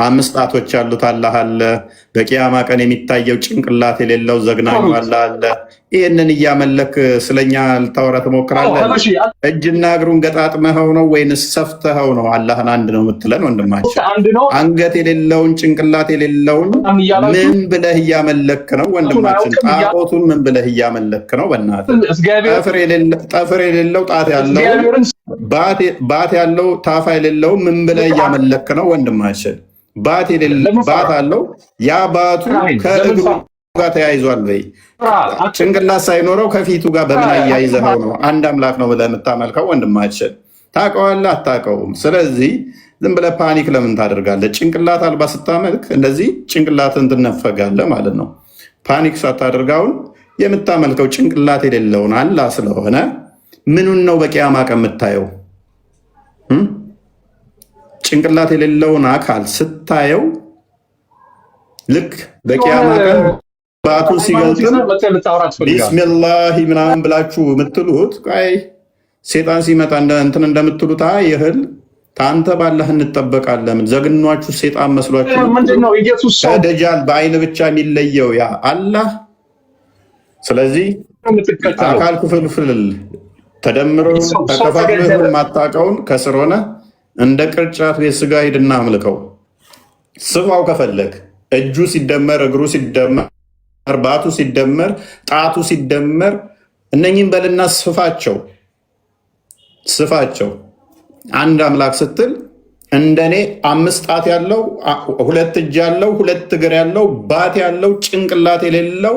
5 ጣቶች ያሉት አላህ አለ። በቂያማ ቀን የሚታየው ጭንቅላት የሌለው ዘግናኙ አላህ አለ። ይህንን እያመለክ ስለኛ ልታወራ ትሞክራለህ? እጅና እግሩን ገጣጥመኸው ነው ወይንስ ሰፍተኸው ነው አላህን አንድ ነው የምትለን? ወንድማችን አንገት የሌለውን ጭንቅላት የሌለውን ምን ብለህ እያመለክ ነው? ወንድማችን ጣዖቱን ምን ብለህ እያመለክ ነው? በእናትህ ጠፍር የሌለው ጣት ያለው ባት ያለው ታፋ የሌለው ምን ብለህ እያመለክ ነው? ወንድማችን ባት አለው። ያ ባቱ ከእግሩ ጋር ተያይዟል ወይ? ጭንቅላት ሳይኖረው ከፊቱ ጋር በምን አያይዘኸው ነው አንድ አምላክ ነው ብለህ የምታመልከው? ወንድማችን ታውቀዋለህ አታውቀውም? ስለዚህ ዝም ብለህ ፓኒክ ለምን ታደርጋለህ? ጭንቅላት አልባ ስታመልክ እንደዚህ ጭንቅላትን ትነፈጋለህ ማለት ነው። ፓኒክ ሳታደርጋውን የምታመልከው ጭንቅላት የሌለውን አላህ ስለሆነ ምኑን ነው በቂያማ ቀን የምታየው? ጭንቅላት የሌለውን አካል ስታየው ልክ በቂያማ ቀን ባቱ ሲገልጥም ቢስሚላሂ ምናምን ብላችሁ የምትሉት ቆይ ሴጣን ሲመጣ እንትን እንደምትሉት ይህል ታንተ ባላህ እንጠበቃለን። ዘግኗችሁ ሴጣን መስሏችሁ ምንድነው? ኢየሱስ ሰው ደጃል በአይን ብቻ የሚለየው ያ አላህ። ስለዚህ አካል ክፍልፍል ተደምሮ ተከፋፍሎ ይሁን ማታውቀውን ከስር ሆነ እንደ ቅርጫት ቤት ስጋ ሂድና አምልከው። ስፋው ከፈለግ እጁ ሲደመር እግሩ ሲደመር ባቱ ሲደመር ጣቱ ሲደመር እነኝም በልና ስፋቸው አንድ አምላክ ስትል እንደኔ 5 ጣት ያለው 2 እጅ ያለው 2 እግር ያለው ባት ያለው ጭንቅላት የሌለው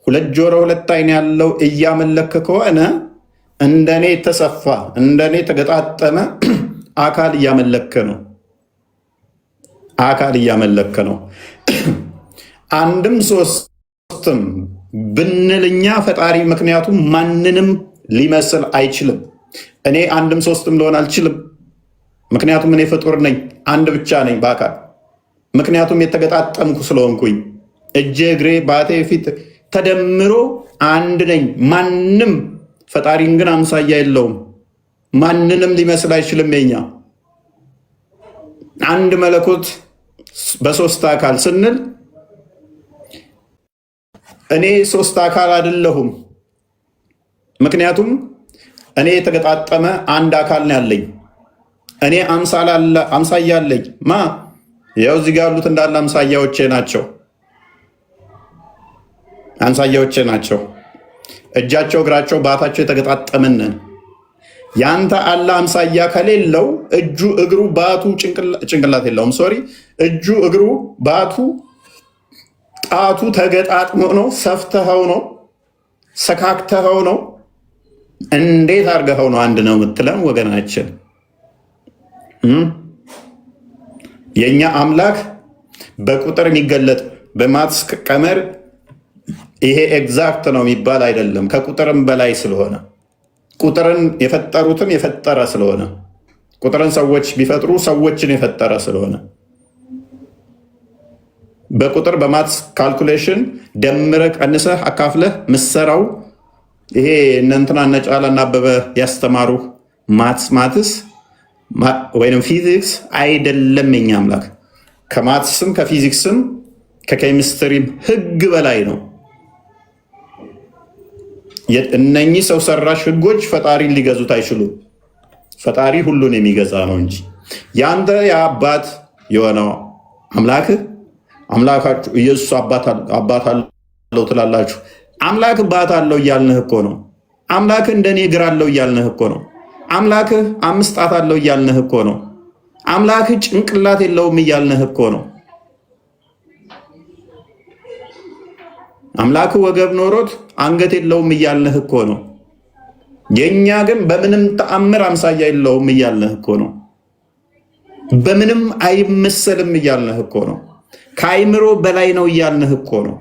2 ጆሮ 2 አይን ያለው እያመለክ ከሆነ እንደኔ የተሰፋ እንደኔ ተገጣጠመ አካል እያመለከ ነው። አንድም ሶስትም ብንልኛ ፈጣሪ ምክንያቱም ማንንም ሊመስል አይችልም። እኔ አንድም ሶስትም ልሆን አልችልም። ምክንያቱም እኔ ፍጡር ነኝ፣ አንድ ብቻ ነኝ በአካል ምክንያቱም የተገጣጠምኩ ስለሆንኩኝ እጄ፣ እግሬ፣ ባቴ፣ ፊት ተደምሮ አንድ ነኝ። ማንም ፈጣሪን ግን አምሳያ የለውም። ማንንም ሊመስል አይችልም። የኛ አንድ መለኮት በ3 አካል ስንል እኔ 3 አካል አይደለሁም። ምክንያቱም እኔ የተገጣጠመ አንድ አካል ነው ያለኝ። እኔ አምሳያ አለኝ። ያው እዚህ ጋር ያሉት እንዳለ አምሳያዎቼ ናቸው። እጃቸው፣ እግራቸው፣ ባታቸው የተገጣጠምንን ያንተ አላህ አምሳያ ከሌለው እጁ፣ እግሩ፣ ባቱ ጭንቅላት የለውም። ሶሪ እጁ፣ እግሩ፣ ባቱ፣ ጣቱ ተገጣጥሞ ነው። ሰፍተኸው ነው፣ ሰካክተኸው ነው። እንዴት አድርገኸው ነው አንድ ነው የምትለን ወገናችን? የእኛ አምላክ በቁጥር የሚገለጥ በማትስ ቀመር ይሄ ኤግዛክት ነው የሚባል አይደለም። ከቁጥርም በላይ ስለሆነ ቁጥርን የፈጠሩትን የፈጠረ ስለሆነ ቁጥርን ሰዎች ቢፈጥሩ ሰዎችን የፈጠረ ስለሆነ በቁጥር በማትስ ካልኩሌሽን ደምረህ ቀንሰህ አካፍለህ ምሰራው ይሄ እነንትና ነጫላ እና አበበ ያስተማሩ ማትስ ወይም ፊዚክስ አይደለም። የኛ አምላክ ከማትስም ከፊዚክስም ከኬሚስትሪም ህግ በላይ ነው። እነኚህ ሰው ሰራሽ ህጎች ፈጣሪን ሊገዙት አይችሉም። ፈጣሪ ሁሉን የሚገዛ ነው እንጂ ያንተ የአባት የሆነው አምላካችሁ ኢየሱስ አባት አለው ትላላችሁ። አምላክ ባት አለው እያልንህ እኮ ነው። አምላክህ እንደኔ እግር አለው እያልንህ እኮ ነው። አምላክህ 5 ጣት አለው እያልንህ እኮ ነው። አምላክህ ጭንቅላት የለውም እያልንህ እኮ ነው። አምላክህ ወገብ ኖሮት አንገት የለውም እያልንህ እኮ ነው። የኛ ግን በምንም ተአምር አምሳያ የለውም እያልንህ እኮ ነው። በምንም አይመሰልም እያልንህ እኮ ነው። ከአይምሮ በላይ ነው እያልንህ እኮ ነው።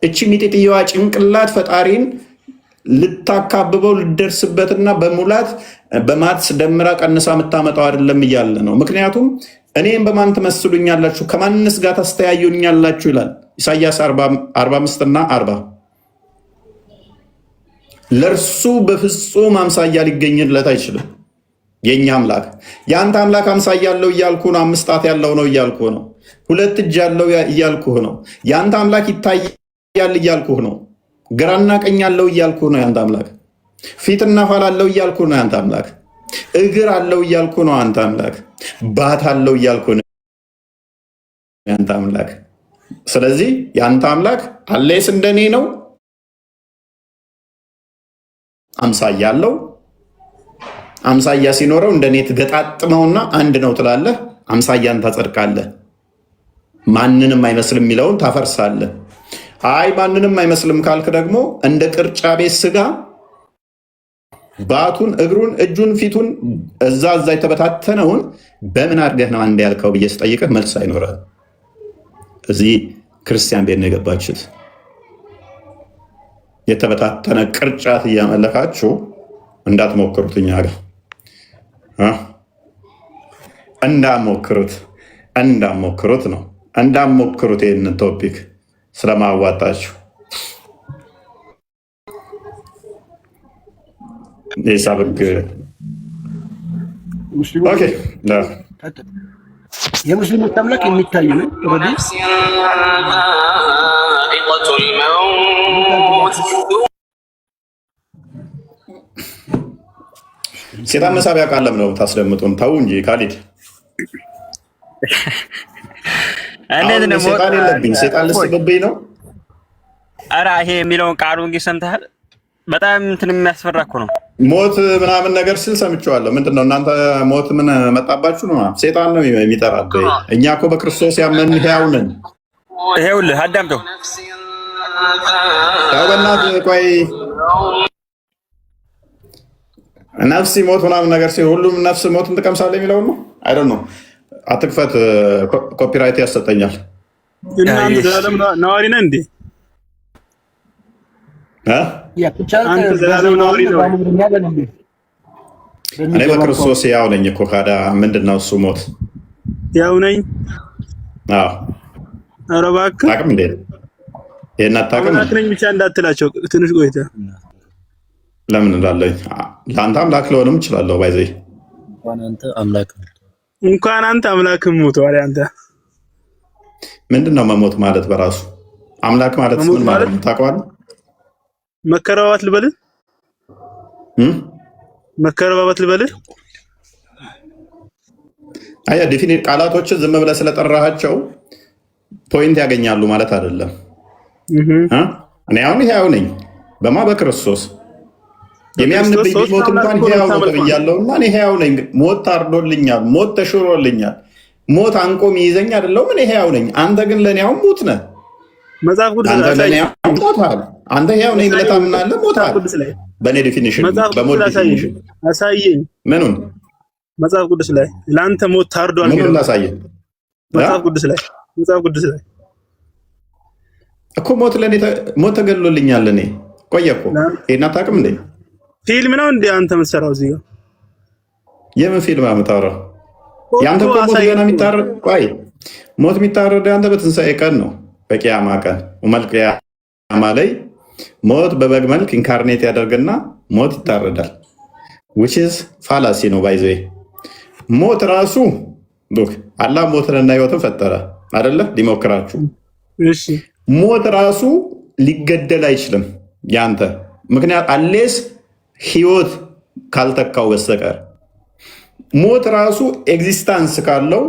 እቺ ሚጢጥየዋ ጭንቅላት ፈጣሪን ልታካብበው ልደርስበትና በሙላት በማትስ ደምራ ቀንሳ የምታመጣው አይደለም እያለ ነው። ምክንያቱም እኔም በማን ትመስሉኛላችሁ ከማንስ ጋር ታስተያዩኛላችሁ ይላል ኢሳያስ 45 እና 40። ለእርሱ በፍጹም አምሳያ ሊገኝለት አይችልም። የኛ አምላክ የአንተ አምላክ አምሳያ ያለው እያልኩ ነው። 5 ጣት ያለው ነው እያልኩ ነው። 2 እጅ ያለው እያልኩህ ነው። የአንተ አምላክ ይታያል እያልኩህ ነው። ግራና ቀኝ አለው እያልኩህ ነው። ያንተ አምላክ ፊትና ኋላ አለው እያልኩህ ነው። ያንተ አምላክ እግር አለው እያልኩህ ነው። አንተ አምላክ ባት አለው እያልኩህ ነው። ያንተ አምላክ ስለዚህ ያንተ አምላክ አለስ እንደኔ ነው። አምሳያ አለው። አምሳያ ሲኖረው እንደኔ ትገጣጥመውና አንድ ነው ትላለህ። አምሳያን ታጸድቃለህ። ማንንም አይመስልም የሚለውን ታፈርሳለህ። አይ ማንንም አይመስልም ካልክ ደግሞ እንደ ቅርጫ ቤት ስጋ ባቱን፣ እግሩን፣ እጁን፣ ፊቱን እዛ የተበታተነውን በምን አድርገህ ነው አንድ ያልከው ብዬ ስጠይቅህ መልስ አይኖርህም። እዚህ ክርስቲያን ቤት ነው የገባችሁት። የተበታተነ ቅርጫት እያመለካችሁ እንዳትሞክሩት፣ እኛ ጋር እንዳሞክሩት ነው እንዳሞክሩት ይህንን ቶፒክ ስለማዋጣችሁ የሳብግ የሙስሊሞች አምላክ የሚታይ ነው። ሴጣን መሳቢያ ቃለም ነው ታስደምጡን። ተው እንጂ ካሊድ ሴጣን የለብኝ ሴጣን ልስብብኝ ነው። ኧረ ይሄ የሚለውን ቃሉ እንግዲህ ሰምተሃል? በጣም እንትን የሚያስፈራ እኮ ነው። ሞት ምናምን ነገር ሲል ሰምቼዋለሁ። ምንድን ነው እናንተ ሞት ምን መጣባችሁ ነው? ሴጣን ነው የሚጠራል። እኛ እኮ በክርስቶስ ያመን ሕያው ነን። ይኸውልህ አዳምጠው። ያው በእናትህ ቆይ ነፍስ ሞት ምናምን ነገር ሲል ሁሉም ነፍስ ሞትን ትቀምሳለህ የሚለውን ነው። አይደል ነው። አትክፈት፣ ኮፒራይት ያሰጠኛል። እናንተ ዘላለም ነዋሪ ነህ እንዴ? እኔ በክርስቶስ ያው ነኝ እኮ። ካዳ ምንድን ነው እሱ ሞት? ያው ነኝ። አዎ ኧረ እባክህ ታውቅም እንዴ? ይሄን አታውቅም? አምላክ ነኝ ብቻ እንዳትላቸው ትንሽ ቆይተህ። ለምን እላለኝ? ለአንተ አምላክ ልሆንም እችላለሁ። ባይዘይ እንኳን አንተ አምላክም ሞተዋል። አንተ ምንድን ነው መሞት ማለት? በራሱ አምላክ ማለት ምን ማለት ነው ታውቀዋለህ? መከረባባት ልበልህ? መከረባባት ልበልህ? አያ ዲፊኒት ቃላቶችን ዝም ብለህ ስለጠራሃቸው ፖይንት ያገኛሉ ማለት አይደለም። እኔ አሁን ሕያው ነኝ በማ በክርስቶስ የሚያምንብኝ ቢሞት እንኳን ሕያው ነው ብያለሁ እና እኔ ሕያው ነኝ። ሞት ታርዶልኛል፣ ሞት ተሽሮልኛል፣ ሞት አንቆም ይይዘኝ አይደለሁም። እኔ ሕያው ነኝ። አንተ ግን ለእኔ አሁን ሙት ነህ። መጽሐፍ ቅዱስ አንተ ሕያው ነኝ ብለህ ታምናለህ፣ ሞታል። በእኔ ዲፊኒሽን በሞት ዲፊኒሽን አሳየኝ። ምኑን? መጽሐፍ ቅዱስ ላይ ለአንተ ሞት ታርዷል። ምኑን ላሳየህ? መጽሐፍ ቅዱስ ላይ እኮ ሞት ተገድሎልኛል። እኔ ቆየ እኮ ይሄን አታውቅም እንዴ? ፊልም ነው እንዴ አንተ የምትሰራው እዚህ ጋር? የምን ፊልም የምታወራው? ያንተ እኮ ሞት ገና የሚታረድ ቆይ ሞት የሚታረድ ያንተ በትንሣኤ ቀን ነው፣ በቂያማ ቀን መልቅያማ ላይ ሞት በበግ መልክ ኢንካርኔት ያደርግና ሞት ይታረዳል። which is ፋላሲ ነው ባይዘ ሞት ራሱ ዱክ አላህ ሞትንና ህይወትን ፈጠረ አይደለ? ሊሞክራችሁ። እሺ ሞት ራሱ ሊገደል አይችልም ያንተ ምክንያት አሌስ ህይወት ካልተካው በስተቀር ሞት ራሱ ኤግዚስታንስ ካለው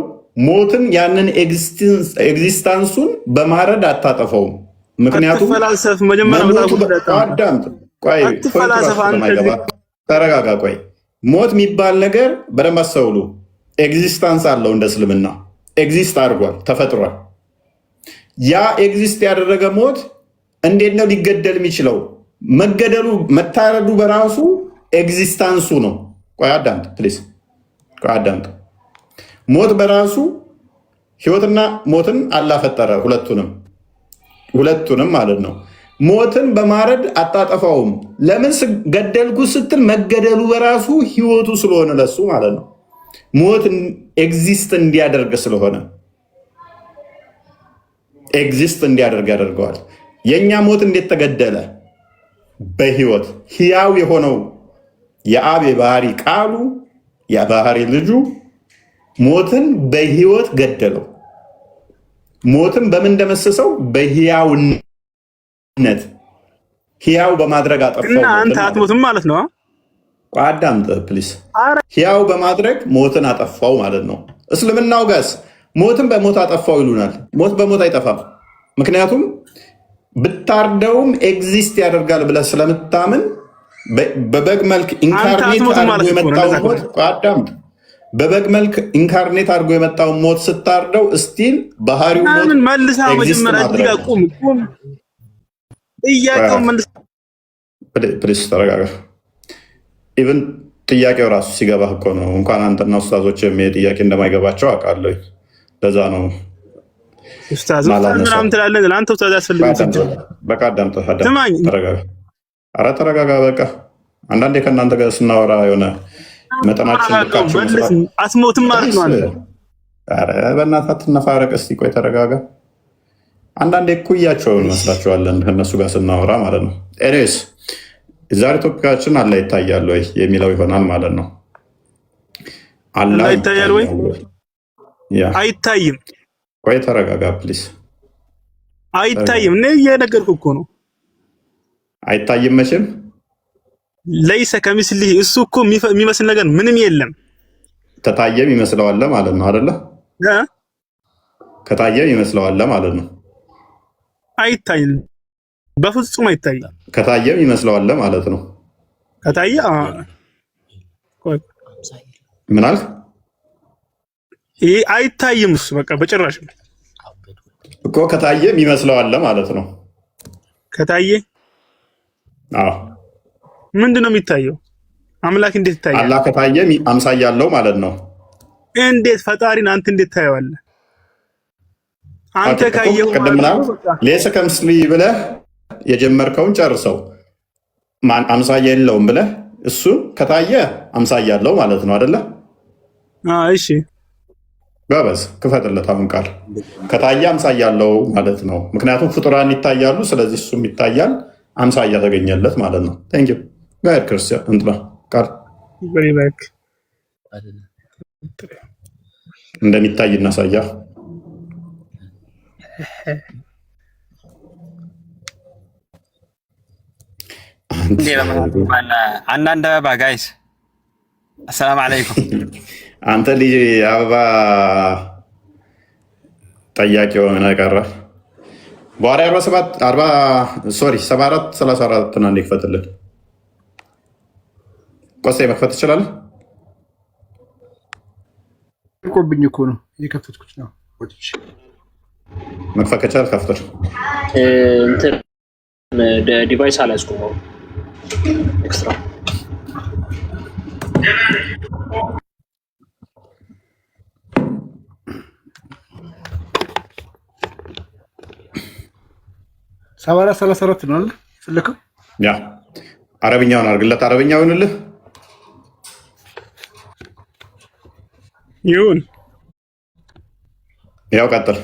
ሞትን ያንን ኤግዚስታንሱን በማረድ አታጠፈውም። ምክንያቱም ፈላሰፍ መጀመሪያ ተረጋጋ። ቆይ ሞት የሚባል ነገር በደንብ አስተውሉ። ኤግዚስታንስ አለው እንደ እስልምና ኤግዚስት አድርጓል፣ ተፈጥሯል። ያ ኤግዚስት ያደረገ ሞት እንዴት ነው ሊገደል የሚችለው? መገደሉ መታረዱ በራሱ ኤግዚስታንሱ ነው። ቆይ አዳምጥ ፕሊዝ፣ ቆይ አዳምጥ። ሞት በራሱ ህይወትና ሞትን አላህ ፈጠረ፣ ሁለቱንም ማለት ነው። ሞትን በማረድ አታጠፋውም። ለምን ገደልኩ ስትል መገደሉ በራሱ ህይወቱ ስለሆነ ለሱ ማለት ነው። ሞት ኤግዚስት እንዲያደርግ ስለሆነ ኤግዚስት እንዲያደርግ ያደርገዋል። የእኛ ሞት እንዴት ተገደለ? በህይወት ህያው የሆነው የአብ የባህሪ ቃሉ የባህሪ ልጁ ሞትን በህይወት ገደለው። ሞትን በምን እንደመሰሰው? በህያውነት ህያው በማድረግ አጠፋው። እና አንተ አትሞትም ማለት ነው። አዳምጥ ፕሊስ። ህያው በማድረግ ሞትን አጠፋው ማለት ነው። እስልምናው ጋስ ሞትን በሞት አጠፋው ይሉናል። ሞት በሞት አይጠፋም። ምክንያቱም ብታርደውም ኤግዚስት ያደርጋል ብለህ ስለምታምን በበግ መልክ ኢንካርኔት አድርጎ የመጣው ሞት አዳምጥ። በበግ መልክ ኢንካርኔት አድርጎ የመጣውን ሞት ስታርደው ስቲል ባህሪው ሞት ኤግዚስት ማድረግ ጥያቄውን መልስ። ፕሊስ ተረጋጋ። ኢቭን ጥያቄው ራሱ ሲገባህ እኮ ነው። እንኳን አንተና ኡስታዞች ጥያቄ እንደማይገባቸው አውቃለሁ። ለዛ ነው ኡስታዝ ምናምን ትላለህ። ለአንተ ኡስታዝ ያስፈልግህ። በቃ አዳምጠህ ተረጋጋ። ኧረ ተረጋጋ በቃ። አንዳንዴ ከእናንተ ጋር ስናወራ የሆነ መጠናችን ልካችሁ አስሞትም ማለት ነው። ኧረ በእናትህ አትነፋረቅ። እስኪ ቆይ ተረጋጋ። አንዳንዴ እኩያቸውን እንመስላችኋለን ከእነሱ ጋር ስናወራ ማለት ነው። ኤኒዌይስ ዛሬ ቶፒካችን አላህ ይታያል ወይ የሚለው ይሆናል ማለት ነው። አላህ ይታያል ወይ? አይታይም። ቆይ ተረጋጋ ፕሊስ። አይታይም። እኔ እየነገርኩህ እኮ ነው። አይታይም መቼም ለይሰ ከሚስሊህ እሱ እኮ የሚመስል ነገር ምንም የለም። ከታየም ይመስለዋል ማለት ነው አይደለ? ከታየም ይመስለዋል ማለት ነው። አይታይም፣ በፍጹም አይታይም። ከታየም ይመስለዋል ማለት ነው። ከታየ ምን አልክ? ይሄ አይታይም። እሱ በቃ በጭራሽ እኮ ከታየም ይመስለዋል ማለት ነው። ከታየ አዎ ምንድን ነው የሚታየው? አምላክ እንዴት ይታያል? አላህ ከታየ አምሳያ አለው ማለት ነው። እንዴት ፈጣሪን አንተ እንዴት ታየዋለህ? አንተ ካየው ሌሰ ከምስሊ ብለህ የጀመርከውን ጨርሰው። ማን አምሳያ የለውም ብለህ እሱ ከታየ አምሳያ አለው ማለት ነው አይደለ? እሺ ጋበዝ ክፈትለት። አሁን ቃል ከታየ አምሳያ አለው ማለት ነው። ምክንያቱም ፍጡራን ይታያሉ፣ ስለዚህ እሱም ይታያል፣ አምሳያ ተገኘለት ማለት ነው። ቴንክ ዩ ጋር ክርስቲያን እንትና ቃል እንደሚታይ እናሳያ። አንዳንድ አበባ ጋይስ አሰላም አለይኩም። አንተ ልጅ አበባ ጠያቂ የሆነ ቀረ። በኋላ 74 34 እና እንዲክፈትልን ቆሴ መክፈት ትችላለህ? ቆብኝ እኮ ነው የከፈትኩት ነው። መክፈት ከቻልክ ከፍተህ እንትን ዲቫይስ አላስቆመው ኤክስትራ ሰባራ 34 ነው አይደል? ፍልከው ያ አረብኛውን አድርግለት። አረብኛው ይሁንልህ ይሁን። ያው ቀጥል።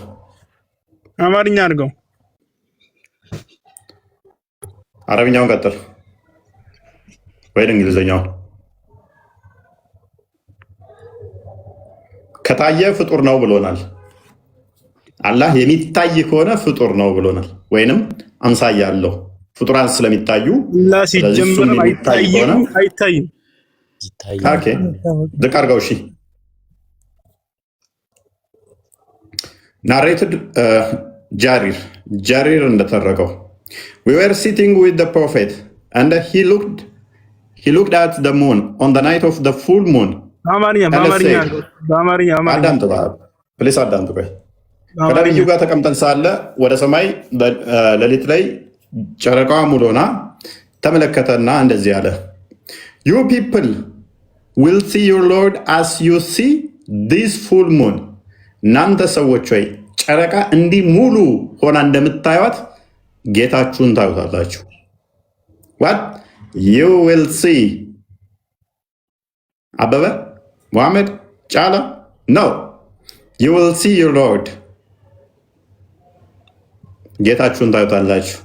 አማርኛ አድርገው። አረብኛውን ቀጥል ወይ እንግሊዘኛውን። ከታየ ፍጡር ነው ብሎናል። አላህ የሚታይ ከሆነ ፍጡር ነው ብሎናል። ወይንም አምሳያ አለው ፍጡራን ስለሚታዩ ሲጀምር አይታይም። ኦኬ ዝቅ አድርገው። እሺ ናሬትድ ጃሪር እንደተረከው we were sitting with the prophet and he looked at the moon on the night of the full moon. አዳምጥ ፕሊስ አዳምጥ። ቆይ ከነቢዩ ጋር ተቀምጠን ሳለ ወደ ሰማይ ሌሊት ላይ ጨረቃዋ ሙሉ ሆና ተመለከተና እንደዚህ አለ፣ you people will see your Lord as you see this full moon. እናንተ ሰዎች ወይ ጨረቃ እንዲህ ሙሉ ሆና እንደምታዩት ጌታችሁን ታዩታላችሁ። what you will see አበበ ሙሐመድ ጫላ no you will see your Lord ጌታችሁን ታዩታላችሁ።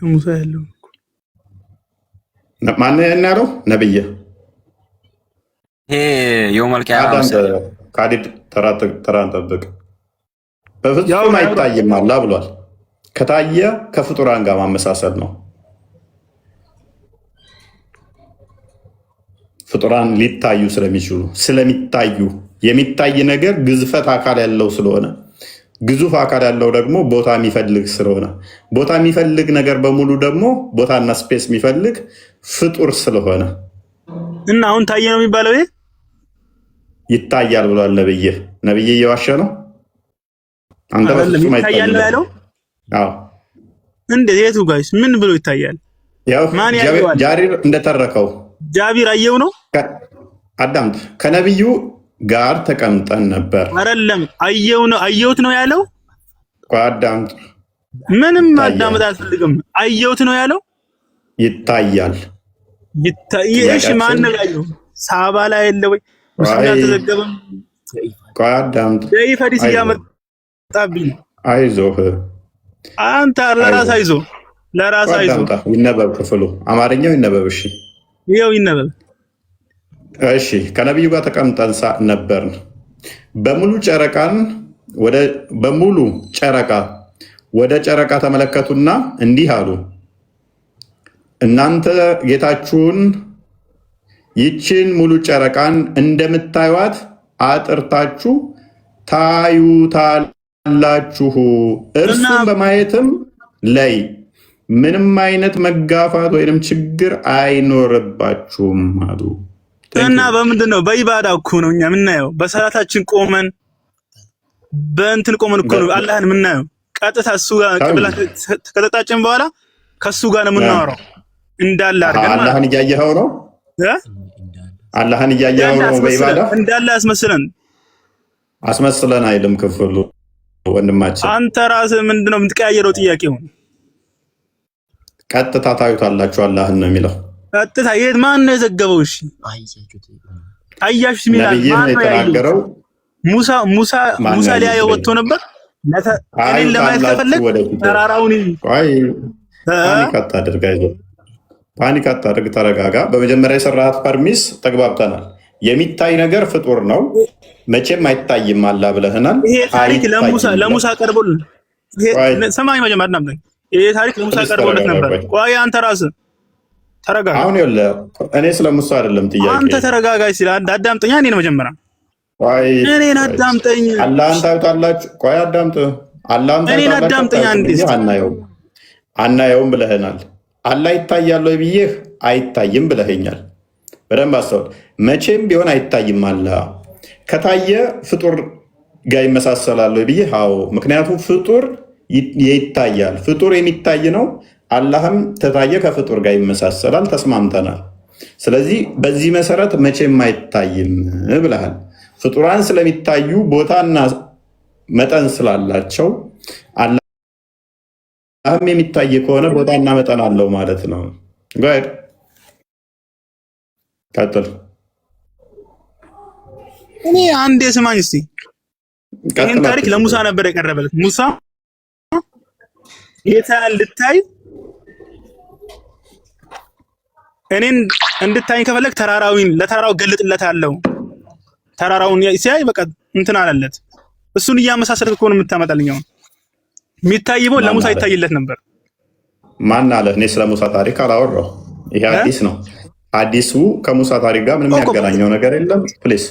ሙሳ ያለው ማን ያለው ነብይ ይሄ የውመል ቂያማ ካዲድ ተራን ጠብቅ። በፍጹም አይታይም አላህ ብሏል። ከታየ ከፍጡራን ጋር ማመሳሰል ነው። ፍጡራን ሊታዩ ስለሚታዩ የሚታይ ነገር ግዝፈት አካል ያለው ስለሆነ ግዙፍ አካል ያለው ደግሞ ቦታ የሚፈልግ ስለሆነ ቦታ የሚፈልግ ነገር በሙሉ ደግሞ ቦታና ስፔስ የሚፈልግ ፍጡር ስለሆነ እና አሁን ታየ ነው የሚባለው። ይታያል ብሏል ነብይ እየዋሸ ነው። አንተ በፍጹም ይታያል ነው ያለው። አዎ እንዴት? የቱ ጋይስ ምን ብሎ ይታያል? ያው ጃሪር እንደተረከው ጃቢር አየው ነው። አዳምጥ። ከነብዩ ጋር ተቀምጠን ነበር። አይደለም አየው ነው አየውት ነው ያለው። አዳምጥ። ምንም ማዳመጥ አልፈልግም። አየውት ነው ያለው። ይታያል። እሺ ማን ነው ያየው? ሳባ ላይ ያለ ወይ ሙስሊም አልተዘገበም። አዳምጥ። ፈዲስ እያመጣብኝ። አይዞህ አንተ ለራስህ አይዞህ፣ ለራስህ አይዞህ። ይነበብ ክፍሉ አማርኛው ይነበብ። እሺ ይኸው ይነበብ። እሺ ከነብዩ ጋር ተቀምጠን ነበርን። በሙሉ ጨረቃ ወደ ጨረቃ ተመለከቱና እንዲህ አሉ፣ እናንተ ጌታችሁን ይችን ሙሉ ጨረቃን እንደምታዩት አጥርታችሁ ታዩታላችሁ። እርሱን በማየትም ላይ ምንም አይነት መጋፋት ወይንም ችግር አይኖርባችሁም አሉ። እና በምንድን ነው? በኢባዳ እኮ ነው እኛ የምናየው። በሰላታችን ቆመን በእንትን ቆመን እኮ ነው አላህን የምናየው። ቀጥታ እሱ ጋር ቅብላ ከተጣጭን በኋላ ከሱ ጋር ነው የምናወራው። እንዳለ አድርገን አላህን እያየኸው ነው። አላህን እያየኸው ነው። በኢባዳ እንዳለ አስመስለን አይልም ክፍሉ። ወንድማችን አንተ ራስህ ምንድነው የምትቀያየረው? ጥያቄውን ቀጥታ ታዩታላችሁ አላህን ነው የሚለው። ቀጥታ የት ማን ነው የዘገበው? እሺ አያችሁ ሚላል ማን ነው ያየው? ሙሳ ሊያየው ወጥቶ ነበር። እኔን ለማየት ከፈለግ ተራራውን ፓኒክ አታድርግ፣ ተረጋጋ። በመጀመሪያ የሰራሃት ፐርሚስ ተግባብተናል። የሚታይ ነገር ፍጡር ነው መቼም አይታይም አላ ብለህናል። ይሄ ታሪክ ለሙሳ ቀርቦልን ሰማኝ መጀመር እናምጠኝ። ይሄ ታሪክ ለሙሳ ቀርቦለት ነበር። ቆይ አንተ ራስህ ተረጋጋ። አሁን ይኸውልህ እኔ ስለ ሙሳ አይደለም ጥያቄ። አንተ ተረጋጋ ሲል አዳምጠኛ። እኔን መጀመሪያ እኔን አዳምጠኝ። አላህን ታዩታላችሁ። ቆይ አዳምጥ። አላህን እኔን አዳምጠኛ። እንዴት አናየውም ብለህናል። አላህ ይታያል ወይ ብዬህ አይታይም ብለኸኛል። በደንብ አስተውል። መቼም ቢሆን አይታይም። አላህ ከታየ ፍጡር ጋር ይመሳሰላል ወይ ብዬህ አዎ። ምክንያቱም ፍጡር ይታያል። ፍጡር የሚታይ ነው። አላህም ተታየ ከፍጡር ጋር ይመሳሰላል። ተስማምተናል። ስለዚህ በዚህ መሰረት መቼም አይታይም ብለሃል። ፍጡራን ስለሚታዩ ቦታና መጠን ስላላቸው አላህም የሚታይ ከሆነ ቦታና መጠን አለው ማለት ነው። ጋር ቀጥል። እኔ አንዴ ስማኝ እስቲ። ይህን ታሪክ ለሙሳ ነበር የቀረበለት። ሙሳ ጌታን ልታይ እኔን እንድታይ ከፈለግ ለተራራው ገልጥለታለሁ። ተራራውን ሲያይ በቃ እንትን አለለት። እሱን እያመሳሰልክ እኮ ነው የምታመጣልኝ። አሁን የሚታይበው ለሙሳ ይታይለት ነበር። ማን አለ? እኔ ስለ ሙሳ ታሪክ አላወራሁ። ይሄ አዲስ ነው። ሐዲሱ ከሙሳ ታሪክ ጋር ምንም ያገናኘው ነገር የለም። ፕሊዝ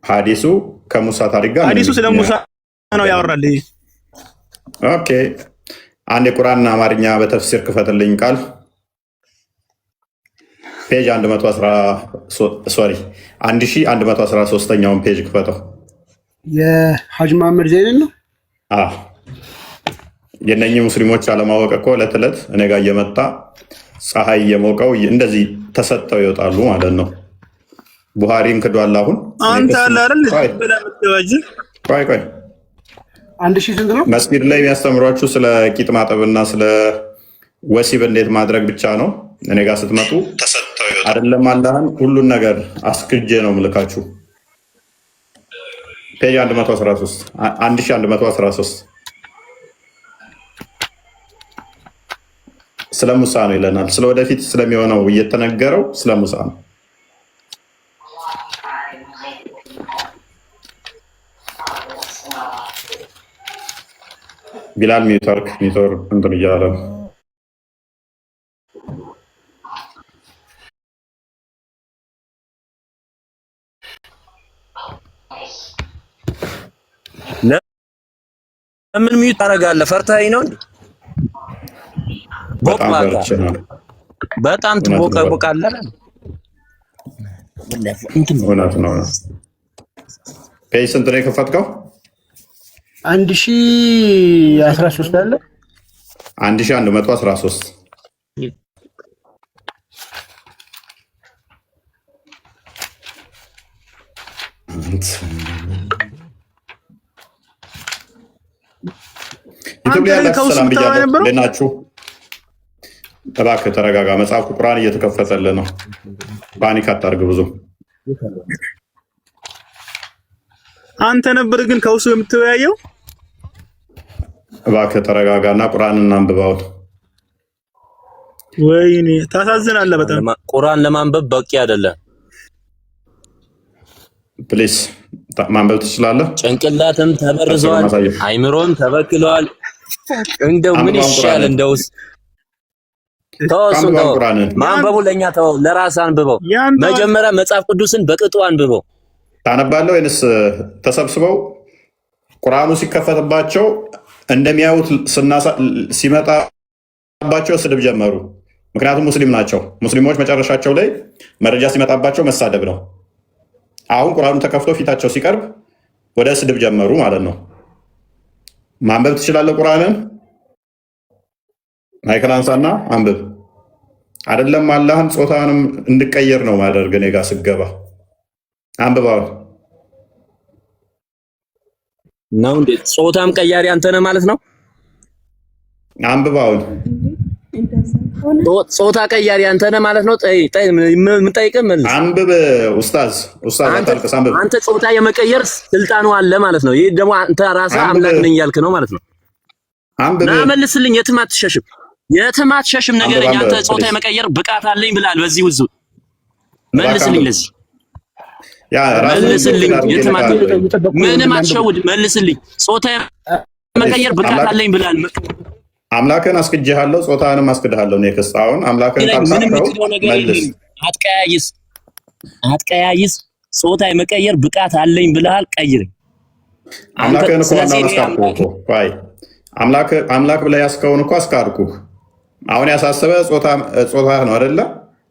ሐዲሱ ከሙሳ ታሪክ ጋር ሐዲሱ ስለ ሙሳ ነው ያወራል። ኦኬ አንድ የቁርአን አማርኛ በተፍሲር ክፈትልኝ ቃል ፔጅ 1113ኛውን ፔጅ ክፈተው። የሐጅ መሐመድ ዘይንን ነው። የነኚህ ሙስሊሞች አለማወቅ እኮ ዕለት ዕለት እኔ ጋር እየመጣ ፀሐይ እየሞቀው እንደዚህ ተሰጠው ይወጣሉ ማለት ነው። ቡሃሪን ክዷል። አሁን አንተ አለ አይደል? ቆይ 1000 ስንት ነው? መስጊድ ላይ የሚያስተምሯችሁ ስለ ቂጥ ማጠብና ስለ ወሲብ እንዴት ማድረግ ብቻ ነው። እኔ ጋር ስትመጡ አይደለም አላህን ሁሉን ነገር አስክጄ ነው ምልካችሁ። ፔጅ 1113 ስለ ሙሳ ነው ይለናል። ስለ ወደፊት ስለሚሆነው እየተነገረው ስለ ሙሳ ነው። ቢላል ሚውተር እንትን እያለ ነው። ለምን ሚውት ታደርጋለህ? ፈርተኸኝ ነው እንዴ? በጣም ትቦቀቦቃለህ። እውነት ነው። ፔጅ ስንት ነው የከፈትከው? 1013 አለ 1113 ኢትዮጵያ ሰላም ብያለሁ። ለናችሁ እባክህ ተረጋጋ። መጽሐፉ ቁርአን እየተከፈተልህ ነው። ፓኒክ አታርግ ብዙ። አንተ ነበር ግን ከውሱ የምትወያየው። እባክህ ተረጋጋና ቁርአንን አንብበው። ወይኔ ታሳዝናለህ በጣም። ቁርአን ለማንበብ በቂ አይደለም። ፕሊስ ማንበብ ትችላለህ። ጭንቅላትም ተበርዟል፣ አይምሮም ተበክሏል። እንደው ምን ይሻል? እንደውስ ተወው፣ ማንበቡ ለኛ ተው፣ ለራስ አንብበው። መጀመሪያ መጽሐፍ ቅዱስን በቅጡ አንብበው። ታነባለህ ወይንስ ተሰብስበው ቁርአኑ ሲከፈትባቸው እንደሚያዩት ሲመጣባቸው ስድብ ጀመሩ? ምክንያቱም ሙስሊም ናቸው። ሙስሊሞች መጨረሻቸው ላይ መረጃ ሲመጣባቸው መሳደብ ነው። አሁን ቁርአኑ ተከፍቶ ፊታቸው ሲቀርብ ወደ ስድብ ጀመሩ ማለት ነው። ማንበብ ትችላለህ? ቁርአንን ማይክል አንሳና አንብብ። አይደለም አላህን ጾታንም እንድቀየር ነው ማደርግ። እኔ ጋር ስገባ አንብባው ነው እንዴ? ጾታም ቀያሪ አንተ ነህ ማለት ነው? አንብባው። ጾታ ቀያሪ አንተ ነህ ማለት ነው? ምን ጠይቀህ መልስ። አንብብ ኡስታዝ አታልቅስ፣ አንብብ። አንተ ጾታ የመቀየር ስልጣኑ አለ ማለት ነው። ይሄ ደግሞ አንተ ራስህ አምላክ ነኝ እያልክ ነው ማለት ነው። አንብብ። ና መልስልኝ። የትም አትሸሽም ነገረኛ። አንተ ጾታ የመቀየር ብቃት አለኝ ብላል። በዚህ ውዙ መልስልኝ። ለዚህ መልስልኝ። የትም ምንም አትሸውድ። መልስልኝ። ጾታ የመቀየር ብቃት አለኝ ብላል። አምላክን አስክጄሃለሁ፣ ጾታንም አስክድሃለሁ። ኔክስት አሁን አምላክን ታሳቀው መልስ። አትቀያይስ። ጾታ የመቀየር ብቃት አለኝ ብለሃል። ቀይር። አምላክን እኮ አናስካልኩህ እኮ ቆይ አምላክ ብለህ ያስከውን እኮ አስካድኩህ። አሁን ያሳሰበ ጾታ ነው አይደለ?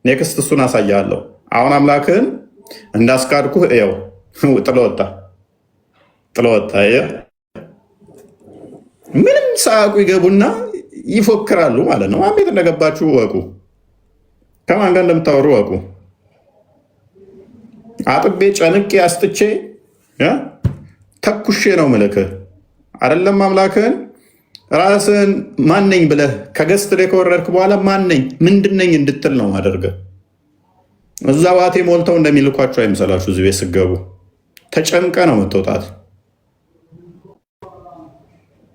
ኔክስት እሱን አሳያለሁ። አሁን አምላክን እንዳስካድኩህ እየው። ጥሎ ወጣ። ምንም ሳያውቁ ይገቡና ይፎክራሉ ማለት ነው። ማን ቤት እንደገባችሁ ወቁ። ከማን ጋር እንደምታወሩ ወቁ። አጥቤ ጨንቄ አስጥቼ ተኩሼ ነው ምልክህ አይደለም። አምላክህን ራስህን ማነኝ ብለህ ከገስት ላይ ከወረድክ በኋላ ማነኝ ምንድነኝ እንድትል ነው ማደርገህ። እዛ ዋቴ ሞልተው እንደሚልኳቸው አይምሰላችሁ። እዚህ ቤት ስገቡ ተጨንቀ ነው የምትወጣት።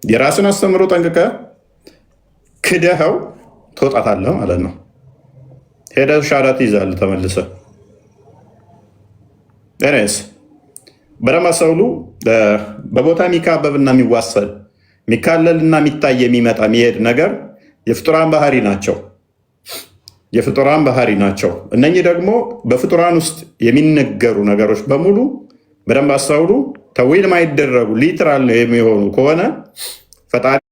የራስን አስተምሮ ጠንቅቀ ክደኸው ትወጣታለህ ማለት ነው። ሄደህ ሻራት ይዛል ተመልሰ እኔስ በረማሰውሉ በቦታ የሚካበብና የሚዋሰል የሚካለልና የሚታይ የሚመጣ የሚሄድ ነገር የፍጡራን ባህሪ ናቸው። እነኚህ ደግሞ በፍጡራን ውስጥ የሚነገሩ ነገሮች በሙሉ በደንብ አስተውሉ። ተዊል ማይደረጉ ሊትራል ነው የሚሆኑ ከሆነ ፈጣሪን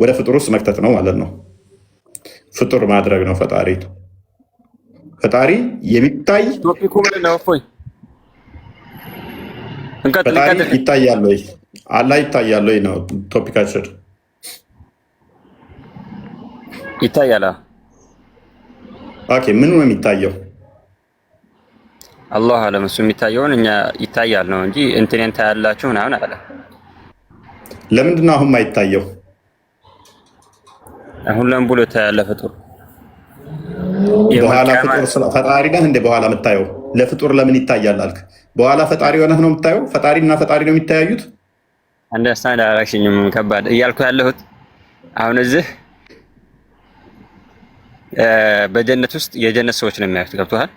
ወደ ፍጡር ውስጥ መክተት ነው ማለት ነው። ፍጡር ማድረግ ነው ፈጣሪ የሚታይ ፈጣሪ ይታያል ወይ አላህ ይታያል ወይ ነው ቶፒካችን። ይታያል። ኦኬ ምኑ ነው የሚታየው? አላህ አለም። እሱ የሚታየውን እኛ ይታያል ነው እንጂ እንትኔን ታያላችሁ ምናምን አለ። ለምንድን ነው አሁን ማይታየው? አሁን ለምን ብሎ ታያለ? ፍጡር በኋላ ፍጡር ፈጣሪ ነህ እንደ በኋላ የምታየው ለፍጡር ለምን ይታያል አልክ? በኋላ ፈጣሪ ሆነህ ነው የምታየው? ፈጣሪና ፈጣሪ ነው የሚታያዩት? አንደርስታንድ አላረግሽኝም። ከባድ እያልኩ ያለሁት አሁን እዚህ በጀነት ውስጥ የጀነት ሰዎች ነው የሚያዩት። ገብቶሃል?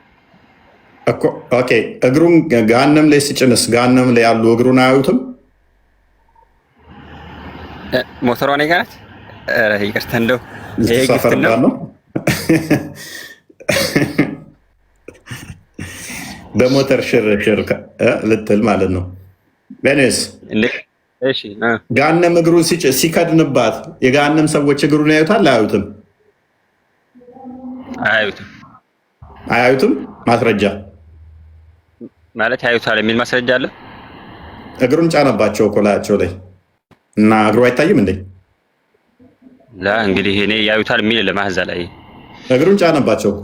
ኦኬ እግሩን ገሃነም ላይ ሲጭንስ ገሃነም ላይ ያሉ እግሩን አያዩትም? ሞተሯ እኔ ጋር ናት። ይቅርታ እንደው ይሄ ግፍት ነው። በሞተር ሽርሽር ልትል ማለት ነው። ቤኔስ ገሃነም እግሩን ሲከድንባት የገሃነም ሰዎች እግሩን ያዩታል? አያዩትም? አያዩትም። ማስረጃ ማለት ያዩታል የሚል ማስረጃ አለ? እግሩን ጫነባቸው እኮ ላያቸው ላይ እና እግሩ አይታይም እንዴ? ላ እንግዲህ እኔ ያዩታል የሚል ለማህዛ ላይ እግሩን ጫነባቸው እኮ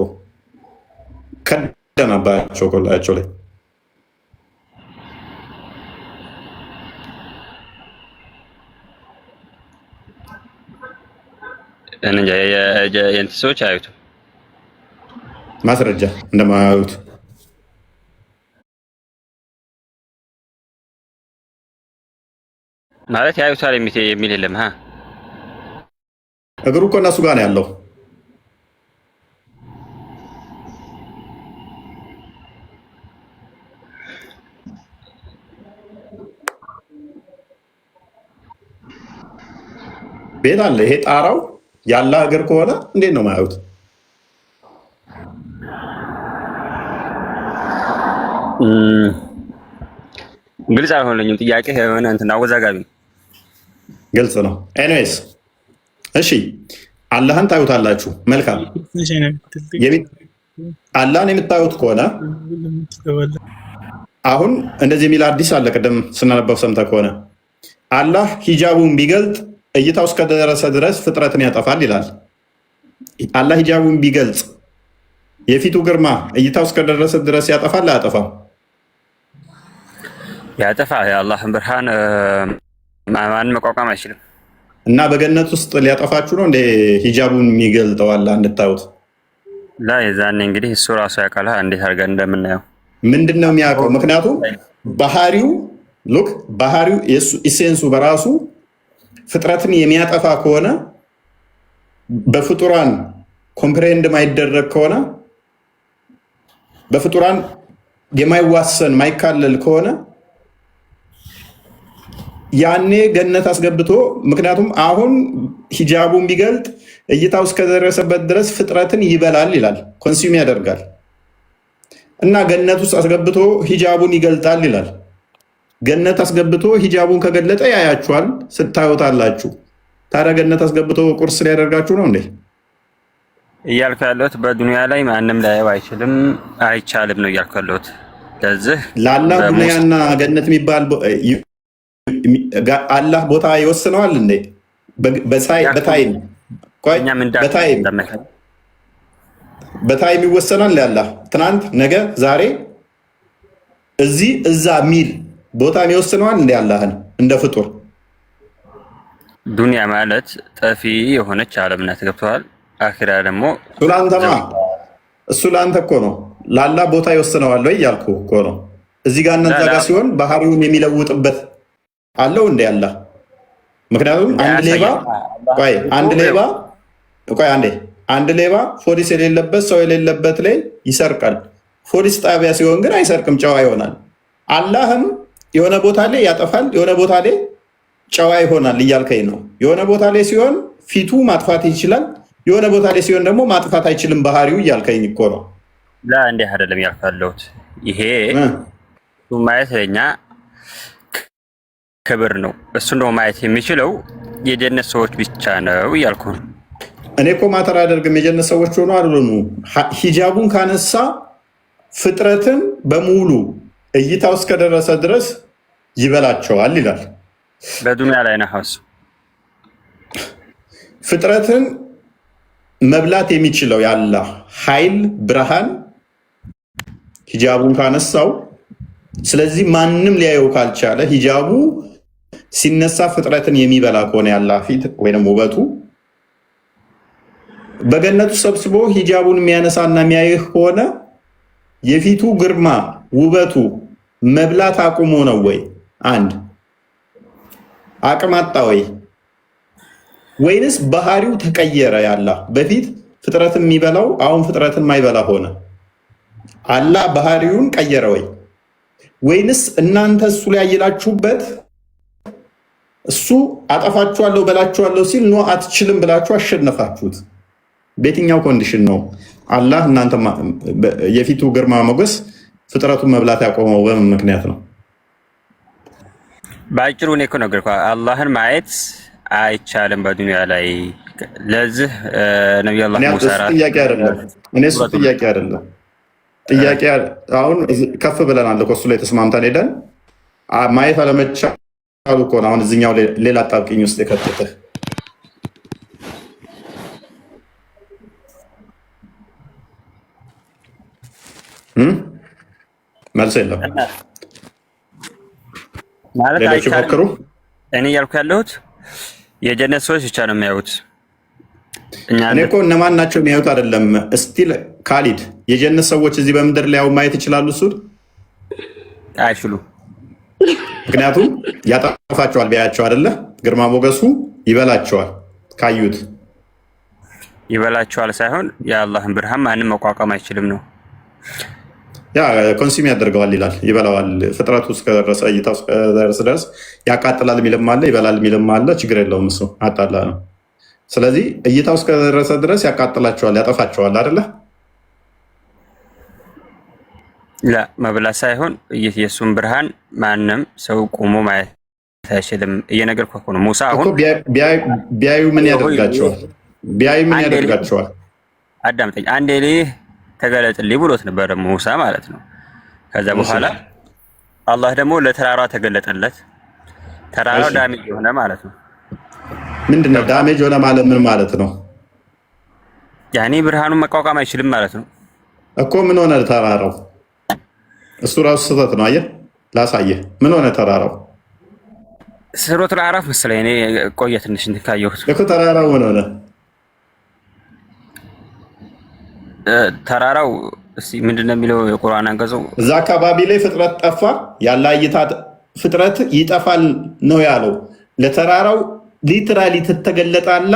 ከደናባቸው እኮ ላያቸው ላይ እንጃ የእንትን ሰዎች አያዩትም። ማስረጃ እንደማያዩት ማለት ያዩታል የሚል የለም። እግሩ እኮ እነሱ ጋር ነው ያለው። ቤት አለ። ይሄ ጣራው ያለ እግር ከሆነ እንዴት ነው የማያዩት? ግልጽ አልሆነልኝም። ጥያቄ የሆነ እንትን አወዛጋቢ ነው። ግልጽ ነው። ኤኒዌይስ እሺ፣ አላህን ታዩታላችሁ። መልካም። አላህን የምታዩት ከሆነ አሁን እንደዚህ የሚል አዲስ አለ። ቅድም ስናነበብ ሰምተህ ከሆነ አላህ ሂጃቡን ቢገልጥ እይታው እስከደረሰ ድረስ ፍጥረትን ያጠፋል ይላል። አላህ ሂጃቡን ቢገልጽ የፊቱ ግርማ እይታው እስከደረሰ ድረስ ያጠፋል አያጠፋም? ያጠፋ። የአላህን ብርሃን ማንም መቋቋም አይችልም። እና በገነት ውስጥ ሊያጠፋችሁ ነው እንደ ሂጃቡን የሚገልጠው አላህ እንድታዩት? ላ የዛኔ እንግዲህ እሱ ራሱ ያውቃል እንዴት አድርገን እንደምናየው። ምንድን ነው የሚያውቀው? ምክንያቱም ባህሪው የሱ ኢሴንሱ በራሱ ፍጥረትን የሚያጠፋ ከሆነ በፍጡራን ኮምፕሬንድ ማይደረግ ከሆነ በፍጡራን የማይዋሰን ማይካለል ከሆነ ያኔ ገነት አስገብቶ፣ ምክንያቱም አሁን ሂጃቡን ቢገልጥ እይታው እስከደረሰበት ድረስ ፍጥረትን ይበላል ይላል፣ ኮንሱም ያደርጋል። እና ገነት ውስጥ አስገብቶ ሂጃቡን ይገልጣል ይላል። ገነት አስገብቶ ሂጃቡን ከገለጠ ያያችኋል፣ ስታዩታላችሁ። ታዲያ ገነት አስገብቶ ቁርስ ሊያደርጋችሁ ነው እንዴ? እያልኩ ያለሁት በዱንያ ላይ ማንም ላየው አይችልም፣ አይቻልም ነው እያልኩ ያለሁት። ለዚህ ለአላህ ዱንያና ገነት የሚባል አላህ ቦታ ይወስነዋል እንዴ? በታይም ይወሰናል። ያላህ ትናንት፣ ነገ፣ ዛሬ፣ እዚህ እዛ የሚል ቦታ ይወስነዋል እንዴ? አላህን እንደ ፍጡር ዱንያ ማለት ጠፊ የሆነች ዓለም ናት። ገብተዋል። አኺራ ደግሞ እሱ ለአንተ እኮ ነው። ለአላህ ቦታ ይወስነዋል ወይ እያልኩ እኮ ነው። እዚህ ጋር እነዛ ጋር ሲሆን ባህሪውን የሚለውጥበት አለው እንደ አላህ። ምክንያቱም አንድ ሌባ ፖሊስ የሌለበት ሰው የሌለበት ላይ ይሰርቃል። ፖሊስ ጣቢያ ሲሆን ግን አይሰርቅም፣ ጨዋ ይሆናል። አላህም የሆነ ቦታ ላይ ያጠፋል፣ የሆነ ቦታ ላይ ጨዋ ይሆናል እያልከኝ ነው። የሆነ ቦታ ላይ ሲሆን ፊቱ ማጥፋት ይችላል፣ የሆነ ቦታ ላይ ሲሆን ደግሞ ማጥፋት አይችልም ባህሪው እያልከኝ እኮ ነው። ላ እንዲህ አይደለም እያልኩ ያለሁት። ይሄ ማየት ለኛ ክብር ነው። እሱ ነው ማየት የሚችለው የጀነት ሰዎች ብቻ ነው እያልኩ ነው። እኔ እኮ ማተር አደርግም የጀነት ሰዎች ሆኖ አይደሉም። ሂጃቡን ካነሳ ፍጥረትን በሙሉ እይታው እስከደረሰ ድረስ ይበላቸዋል ይላል። በዱንያ ላይ ነው እሱ ፍጥረትን መብላት የሚችለው የአላህ ኃይል ብርሃን ሂጃቡን ካነሳው። ስለዚህ ማንም ሊያየው ካልቻለ ሂጃቡ ሲነሳ ፍጥረትን የሚበላ ከሆነ የአላህ ፊት ወይም ውበቱ በገነቱ ሰብስቦ ሂጃቡን የሚያነሳና የሚያይህ ከሆነ የፊቱ ግርማ ውበቱ መብላት አቁሞ ነው ወይ? አንድ አቅም አጣ ወይ? ወይንስ ባህሪው ተቀየረ? ያላ በፊት ፍጥረትን የሚበላው አሁን ፍጥረትን ማይበላ ሆነ? አላህ ባህሪውን ቀየረ ወይ? ወይንስ እናንተ እሱ ላይ ያየላችሁበት እሱ አጠፋችኋለሁ በላችኋለሁ ሲል ኖ አትችልም ብላችሁ አሸነፋችሁት? በየትኛው ኮንዲሽን ነው አላህ እናንተ የፊቱ ግርማ ሞገስ ፍጥረቱን መብላት ያቆመው? በምን ምክንያት ነው? በአጭሩ እኔ እኮ ነገርኩህ፣ አላህን ማየት አይቻልም በዱንያ ላይ። ለዚህ ነብዩ አላህ ሙሳ ጥያቄ አይደለም። እኔ እሱ ጥያቄ አይደለም። ጥያቄ አሁን ከፍ ብለናል እኮ እሱ ላይ ተስማምተን ሄደን ማየት አለመቻሉ እኮ ነው አሁን እዚህኛው ሌላ አጣብቂኝ ውስጥ የከተተህ። መልስ የለም ማለት ሌሎች ይሞክሩ። እኔ እያልኩ ያለሁት የጀነት ሰዎች ብቻ ነው የሚያዩት። እኔ እኮ እነማን ናቸው የሚያዩት አይደለም። እስቲል ካሊድ የጀነት ሰዎች እዚህ በምድር ላይ ያው ማየት ይችላሉ? እሱን አይችሉም። ምክንያቱም ያጠፋቸዋል ቢያያቸው አይደለ? ግርማ ሞገሱ ይበላቸዋል። ካዩት ይበላቸዋል ሳይሆን የአላህን ብርሃን ማንም መቋቋም አይችልም ነው። ያ ኮንሱም ያደርገዋል ይላል። ይበላዋል። ፍጥረቱ እስከደረሰ እይታው እስከደረሰ ድረስ ያቃጥላል የሚልም አለ፣ ይበላል የሚልም አለ። ችግር የለውም እሱ አጣላ ነው። ስለዚህ እይታው እስከደረሰ ድረስ ያቃጥላቸዋል፣ ያጠፋቸዋል አይደለ? መብላት ሳይሆን የእሱን ብርሃን ማንም ሰው ቆሞ ማየት አይችልም። እየነገርኩህ እኮ ነው። ሙሳ አሁን ቢያዩ ምን ያደርጋቸዋል? ቢያዩ ምን ያደርጋቸዋል? አዳምጠኝ አንዴ ተገለጥልኝ ብሎት ነበረ ሙሳ ማለት ነው። ከዛ በኋላ አላህ ደግሞ ለተራራ ተገለጠለት። ተራራው ዳሜጅ የሆነ ማለት ነው። ምንድነው ዳሜጅ ሆነ ማለት ምን ማለት ነው? ያኔ ብርሃኑን መቋቋም አይችልም ማለት ነው እኮ። ምን ሆነ ተራራው? እሱ ራሱ ስህተት ነው። አየህ ላሳየህ። ምን ሆነ ተራራው? ሱረቱል አዕራፍ መሰለኝ። እኔ ቆየ ትንሽ እንትን ካየሁት እኮ ተራራው ምን ሆነ? ተራራው እስቲ ምንድነው የሚለው የቁርአን አንቀጹ? እዛ አካባቢ ላይ ፍጥረት ጠፋ። ያለ እይታ ፍጥረት ይጠፋል ነው ያለው። ለተራራው ሊትራሊ ተገለጣላ።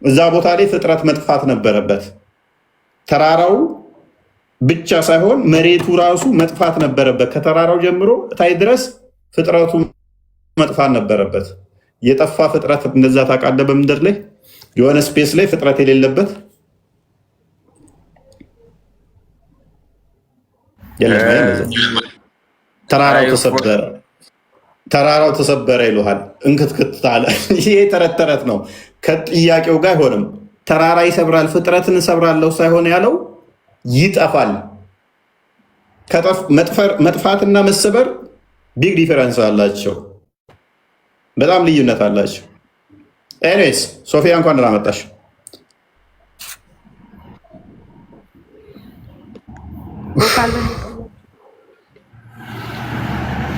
እዛ ቦታ ላይ ፍጥረት መጥፋት ነበረበት። ተራራው ብቻ ሳይሆን መሬቱ ራሱ መጥፋት ነበረበት። ከተራራው ጀምሮ እታይ ድረስ ፍጥረቱ መጥፋት ነበረበት። የጠፋ ፍጥረት እንደዛ ታውቃለህ? በምድር ላይ የሆነ ስፔስ ላይ ፍጥረት የሌለበት ተራራው ተሰበረ ይሉሃል። እንክትክት አለ። ይሄ ተረት ተረት ነው። ከጥያቄው ጋር አይሆንም። ተራራ ይሰብራል፣ ፍጥረትን እሰብራለሁ ሳይሆን ያለው ይጠፋል። መጥፋትና መሰበር ቢግ ዲፈረንስ አላቸው። በጣም ልዩነት አላቸው። ኤኒዌይስ ሶፊያ እንኳን ደህና መጣሽ።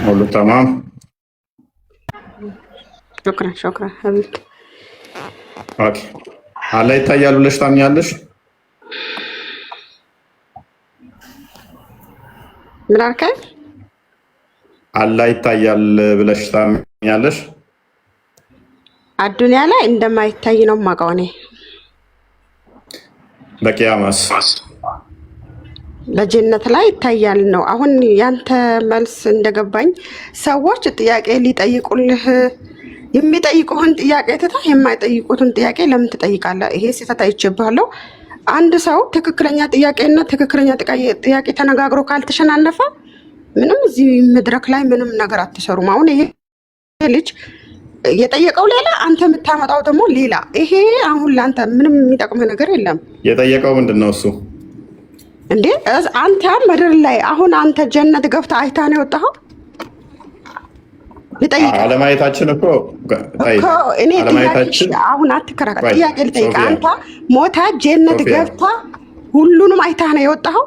ሁሉ ተማም። ሾክራን ሀቢብ። ኦኬ አላህ ይታያል ብለሽ ታምኛለሽ? ምን አልከኝ? አላህ ይታያል ብለሽ ታምኛለሽ? አዱንያ ላይ እንደማይታይ ነው የማውቀው እኔ። በቂያማስ? በጀነት ላይ ይታያል ነው። አሁን ያንተ መልስ እንደገባኝ ሰዎች ጥያቄ ሊጠይቁልህ የሚጠይቁህን ጥያቄ ትተህ የማይጠይቁትን ጥያቄ ለምን ትጠይቃለህ? ይሄ ስህተት አይቼብሃለሁ። አንድ ሰው ትክክለኛ ጥያቄና ትክክለኛ ጥያቄ ተነጋግሮ ካልተሸናነፈ ምንም እዚህ መድረክ ላይ ምንም ነገር አትሰሩም። አሁን ይሄ ልጅ የጠየቀው ሌላ፣ አንተ የምታመጣው ደግሞ ሌላ። ይሄ አሁን ለአንተ ምንም የሚጠቅምህ ነገር የለም። የጠየቀው ምንድን ነው እሱ? እንዴ አንተ ምድር ላይ አሁን አንተ ጀነት ገብተህ አይታ ነው የወጣኸው? አለማየታችን እኮ እኔ አሁን አትከራከር። ጥያቄ ልጠይቅህ። አንተ ሞታ ጀነት ገብታ ሁሉንም አይታ ነው የወጣኸው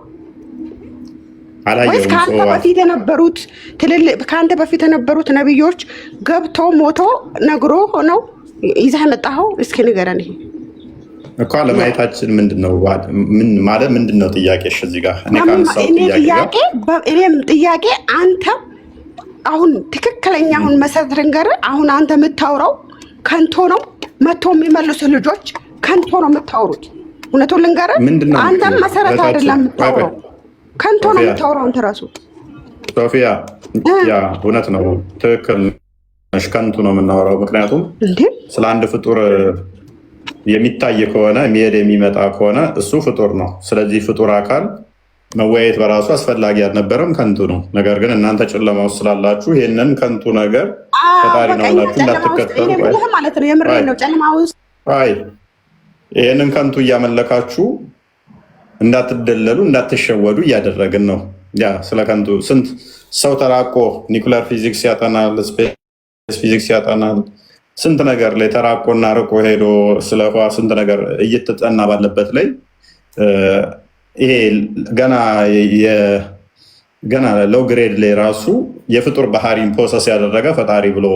ወይስ ከአንተ በፊት የነበሩት ከአንተ በፊት የነበሩት ነብዮች ገብቶ ሞቶ ነግሮ ነው ይዘህ መጣኸው? እስኪ ንገረን። ይሄ እኮ አለማየታችን ምንድነው ማለት ምንድነው ጥያቄሽ? እዚህ ጋር እኔም ጥያቄ አንተ አሁን ትክክለኛ አሁን መሰረት ልንገርህ። አሁን አንተ የምታወራው ከንቶ ነው። መቶ የሚመልሱ ልጆች ከንቶ ነው የምታወሩት። እውነቱን ልንገርህ፣ አንተም መሰረት አይደለም የምታወራው፣ ከንቶ ነው የምታወራው አንተ ራሱ። ሶፊያ ያ እውነት ነው፣ ትክክል ነሽ። ከንቱ ነው የምናወራው። ምክንያቱም ስለ አንድ ፍጡር የሚታይ ከሆነ የሚሄድ የሚመጣ ከሆነ እሱ ፍጡር ነው። ስለዚህ ፍጡር አካል መወያየት በራሱ አስፈላጊ አልነበረም፣ ከንቱ ነው። ነገር ግን እናንተ ጨለማ ውስጥ ስላላችሁ ይህንን ከንቱ ነገር ፈጣሪ ነው ብላችሁ እንዳትከተሉ ማለት ነው። የምሬን ነው። ጨለማ ውስጥ ይህንን ከንቱ እያመለካችሁ እንዳትደለሉ፣ እንዳትሸወዱ እያደረግን ነው። ያ ስለ ከንቱ ስንት ሰው ተራቆ ኒኩለር ፊዚክስ ያጠናል፣ ስፔስ ፊዚክስ ያጠናል። ስንት ነገር ላይ ተራቆና ርቆ ሄዶ ስለ ህዋ ስንት ነገር እየተጠና ባለበት ላይ ይሄ ገና ሎው ግሬድ ላይ ራሱ የፍጡር ባህሪን ፕሮሰስ ያደረገ ፈጣሪ ብሎ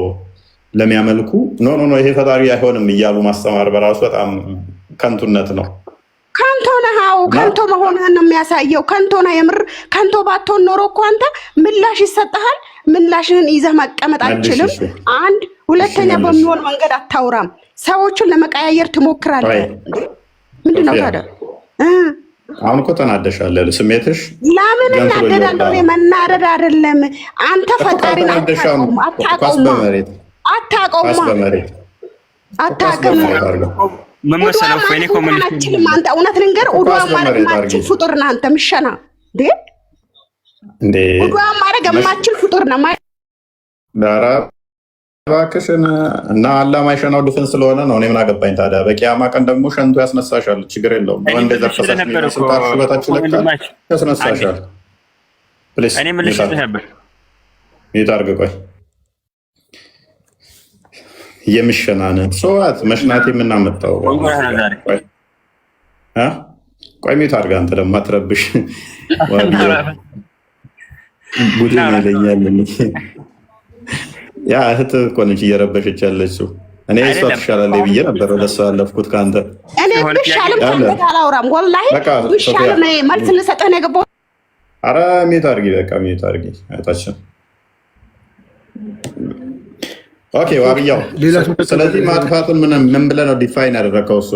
ለሚያመልኩ ኖ ይሄ ፈጣሪ አይሆንም እያሉ ማስተማር በራሱ በጣም ከንቱነት ነው። ከንቶ ነህ። አዎ ከንቶ መሆንህን ነው የሚያሳየው። ከንቶ ነህ የምር። ከንቶ ባትሆን ኖሮ እኮ አንተ ምላሽ ይሰጥሃል። ምላሽህን ይዘህ መቀመጥ አትችልም። አንድ ሁለተኛ በሚሆን መንገድ አታውራም። ሰዎችን ለመቀያየር ትሞክራለህ። ምንድን ነው ታዲያ? አሁን እኮ ተናደሻለህ። ስሜትሽ ለምን እናደዳለሁ? መናደድ አይደለም። አንተ ፈጣሪን አታውቀውም። ምን መሰለው ፈኔ ኮሙኒቲ አንተ እውነት ልንገር፣ ኡዱአ ማድረግ ማችል ፍጡር ነህ አንተ። ምሸና እንዴ ኡዱአ ማድረግ የማችል ፍጡር ነህ ማለት ዳራ እባክሽን። እና አላህ ማይሸናው ድፍን ስለሆነ ነው። እኔ ምን አገባኝ ታዲያ? በቂያማ ቀን ደግሞ ሸንቶ ያስነሳሻል። ችግር የለውም። ወንደ ዘርፈሰሽ ስልጣችሁ ለካ ያስነሳሻል። ፕሊስ እኔ ምን ልሽልህ ነበር? ይታርግ ቆይ የምሸናነ ሰዋት መሽናት የምናመጣው ቆይ ሚት አድርጋ አንተ ደግሞ አትረብሽ። ቡድን ይለኛል። ያ እህት እኮ ነች እየረበሸች ያለችው። እኔ እሷ ትሻላለች ብዬ ነበር ወደ እሷ ያለፍኩት ከአንተ። እኔ ብሻልም ከአንተ ጋር አላወራም። ወላሂ ብሻልም መልስ ልሰጥህ ነው የገባሁት። ኧረ ሚት አድርጊ፣ በቃ ሚት አድርጊ እህታችን። ኦኬ ዋብያው። ስለዚህ ማጥፋቱን ምን ብለህ ነው ዲፋይን ያደረከው? እሱ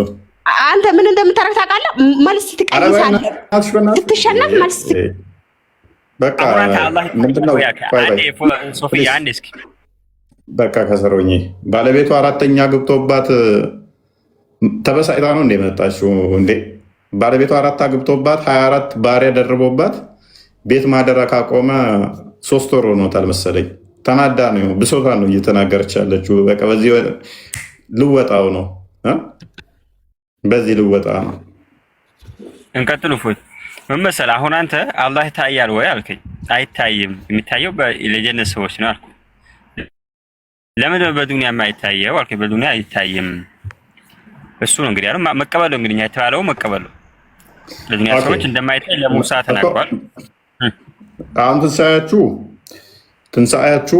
አንተ ምን እንደምታረግ ታውቃለህ? መልስ ትቀይሳለህ። ስትሸነፍ መልስ በቃ ምንድነው? ሶፊያ አንድ እስኪ በቃ ከሰሮኝ ባለቤቱ አራተኛ ግብቶባት ተበሳጭታ ነው እንደ መጣችው እንዴ? ባለቤቱ አራት አግብቶባት 24 ባሪያ ደርቦባት ቤት ማደራ ካቆመ 3 ወር ሆኖታል መሰለኝ። ተናዳ ነው ብሶታ ነው እየተናገረች ያለችው። በቃ በዚህ ልወጣው ነው በዚህ ልወጣ ነው። እንቀጥሉ። ፎት ምን መሰለህ አሁን አንተ አላህ ይታያል ወይ አልከኝ። አይታይም፣ የሚታየው ለጀነት ሰዎች ነው አልኩ። ለምን በዱንያ የማይታየው አልከኝ። በዱንያ አይታይም። እሱ ነው እንግዲህ ያለው መቀበል ነው እንግዲህ የተባለው መቀበል ነው። ለዱንያ ሰዎች እንደማይታይ ለሙሳ ተናግሯል። አሁን ትንሣኤያችሁ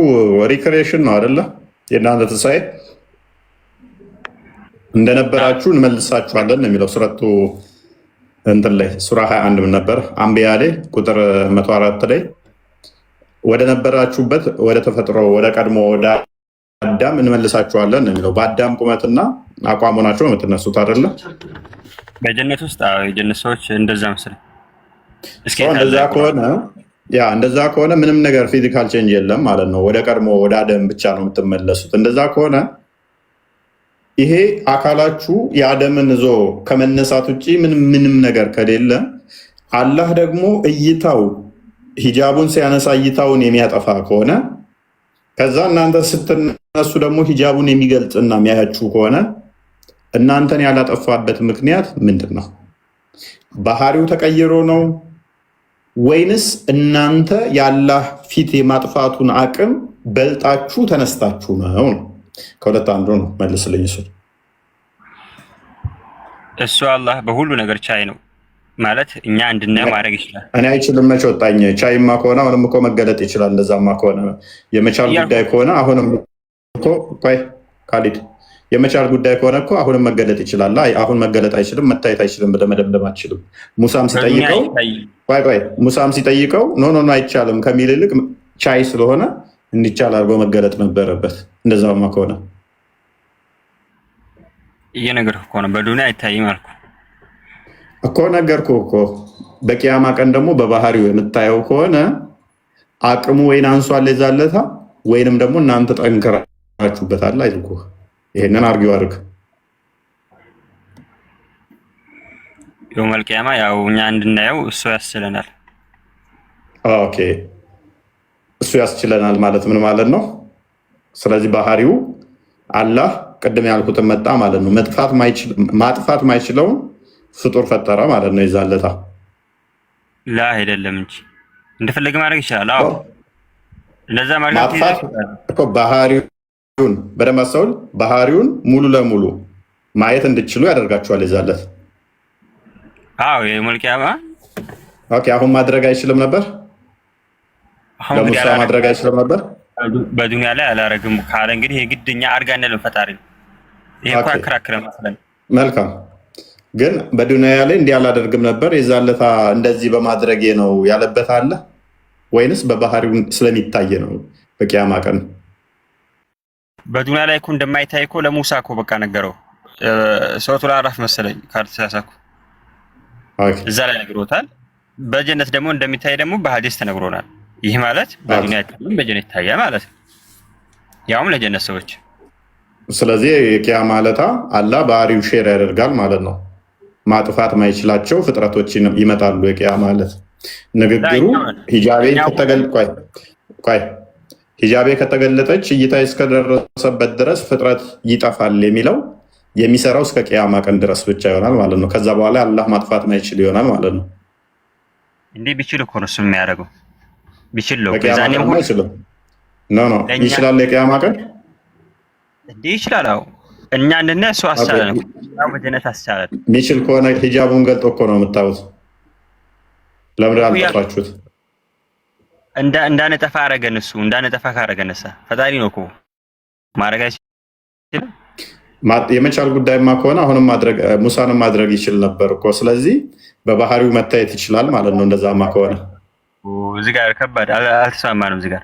ሪክሬሽን ነው አይደለ? የእናንተ ትንሣኤ እንደነበራችሁ እንመልሳችኋለን ነው የሚለው ሱረቱ እንትን ላይ ሱራ 21 ምን ነበር? አንቢያ ላይ ቁጥር 104 ላይ ወደ ነበራችሁበት ወደ ተፈጥሮ ወደ ቀድሞ ወደ አዳም እንመልሳችኋለን ነው የሚለው። በአዳም ቁመትና አቋም ሆናችሁ ነው የምትነሱት አይደለ? በጀነት ውስጥ የጀነት ሰዎች እንደዛ መሰለኝ። እስኪ እንደዛ ከሆነ ምንም ነገር ፊዚካል ቼንጅ የለም ማለት ነው። ወደ ቀድሞ ወደ አደም ብቻ ነው የምትመለሱት። እንደዛ ከሆነ ይሄ አካላችሁ የአደምን ይዞ ከመነሳት ውጭ ምንም ነገር ከሌለ አላህ ደግሞ እይታው ሂጃቡን ሲያነሳ እይታውን የሚያጠፋ ከሆነ ከዛ እናንተ ስትነሱ ደግሞ ሂጃቡን የሚገልጽና የሚያያችሁ ከሆነ እናንተን ያላጠፋበት ምክንያት ምንድን ነው? ባህሪው ተቀይሮ ነው ወይንስ እናንተ የአላህ ፊት የማጥፋቱን አቅም በልጣችሁ ተነስታችሁ ነው? ከሁለት አንዱ ነው። መልስልኝ። እሱ አላህ በሁሉ ነገር ቻይ ነው ማለት እኛ እንድናየው ማድረግ ይችላል። እኔ አይችልም መች ወጣኝ። ቻይማ ከሆነ አሁንም እኮ መገለጥ ይችላል። እንደዛማ ከሆነ የመቻል ጉዳይ ከሆነ አሁንም እኮ ቆይ ካሊድ የመቻል ጉዳይ ከሆነ እኮ አሁንም መገለጥ ይችላል። አሁን መገለጥ አይችልም፣ መታየት አይችልም ብለህ መደምደም አትችልም። ሙሳም ሲጠይቀው ኖ አይቻልም ከሚል ይልቅ ቻይ ስለሆነ እንዲቻል አድርጎ መገለጥ ነበረበት። እንደዛማ ከሆነ እየነገርኩህ እኮ ነው። በዱንያ አይታይም አልኩህ እኮ ነገርኩህ እኮ። በቂያማ ቀን ደግሞ በባህሪው የምታየው ከሆነ አቅሙ ወይን አንሷል የዛለታ ወይንም ደግሞ እናንተ ጠንክራችሁበታል አይልኩህ። ይሄንን አርጊው አድርግ። የውመል ቂያማ ያው እኛ እንድናየው እሱ ያስችለናል። ኦኬ እሱ ያስችለናል ማለት ምን ማለት ነው? ስለዚህ ባህሪው አላህ ቅድም ያልኩትን መጣ ማለት ነው። ማጥፋት ማይችለውን ፍጡር ፈጠረ ማለት ነው። ይዛለታ ላ አይደለም እንጂ እንደፈለገ ማድረግ ይችላል። አዎ ለዛ ማጥፋት እኮ ባህሪውን በደንብ አስተውል። ባህሪውን ሙሉ ለሙሉ ማየት እንድችሉ ያደርጋችኋል። የዛለት አዎ የሙልቂያማ ኦኬ። አሁን ማድረግ አይችልም ነበር። ለሙሳ ማድረግ አይችልም ነበር። በዱንያ ላይ አላረግም ካለ እንግዲህ የግድኛ አርጋነልን ፈጣሪ ይሄ እኮ ያከራክረን ማለት ነው። መልካም ግን በዱንያ ላይ እንዲህ አላደርግም ነበር የዛለታ እንደዚህ በማድረጌ ነው ያለበት አለ ወይንስ በባህሪው ስለሚታይ ነው? በቂያማ ቀን በዱንያ ላይ እኮ እንደማይታይ እኮ ለሙሳ እኮ በቃ ነገረው። ሱረቱል አዕራፍ መሰለኝ ካልተሳሳትኩ እዛ ላይ ነግሮታል። በጀነት ደግሞ እንደሚታይ ደግሞ በሐዲስ ተነግሮናል። ይህ ማለት በዱንያ በጀነት ይታያል ማለት ነው፣ ያውም ለጀነት ሰዎች። ስለዚህ የቂያማ ዕለት አላህ ባህሪው ሼር ያደርጋል ማለት ነው። ማጥፋት ማይችላቸው ፍጥረቶች ይመጣሉ የቂያማ ዕለት። ንግግሩ ሂጃቤ ከተገለጠች እይታ እስከደረሰበት ድረስ ፍጥረት ይጠፋል የሚለው የሚሰራው እስከ ቂያማ ቀን ድረስ ብቻ ይሆናል ማለት ነው። ከዛ በኋላ አላህ ማጥፋት ማይችል ይሆናል ማለት ነው። እንዴ ቢችል እኮ ነው እሱ የሚያደርገው። ቢችል ነው ይችላል። የቂያማ ቀን እንዴ ይችላል። አዎ እኛ እንደነ እሱ አሳለን ነው በጀነት አሳለን። ሚችል ከሆነ ሂጃቡን ገልጦ እኮ ነው የምታዩት። ለምን አልጠፋችሁት? እንዳነጠፋ አረገን። እሱ እንዳነጠፋ ካረገነሳ ፈጣሪ ነው እኮ ማድረግ አይችልም። የመቻል ጉዳይማ ከሆነ አሁንም ማድረግ ሙሳንም ማድረግ ይችል ነበር እኮ። ስለዚህ በባህሪው መታየት ይችላል ማለት ነው። እንደዛማ ከሆነ እዚህ ጋር ከባድ አልተስማማንም። እዚህ ጋር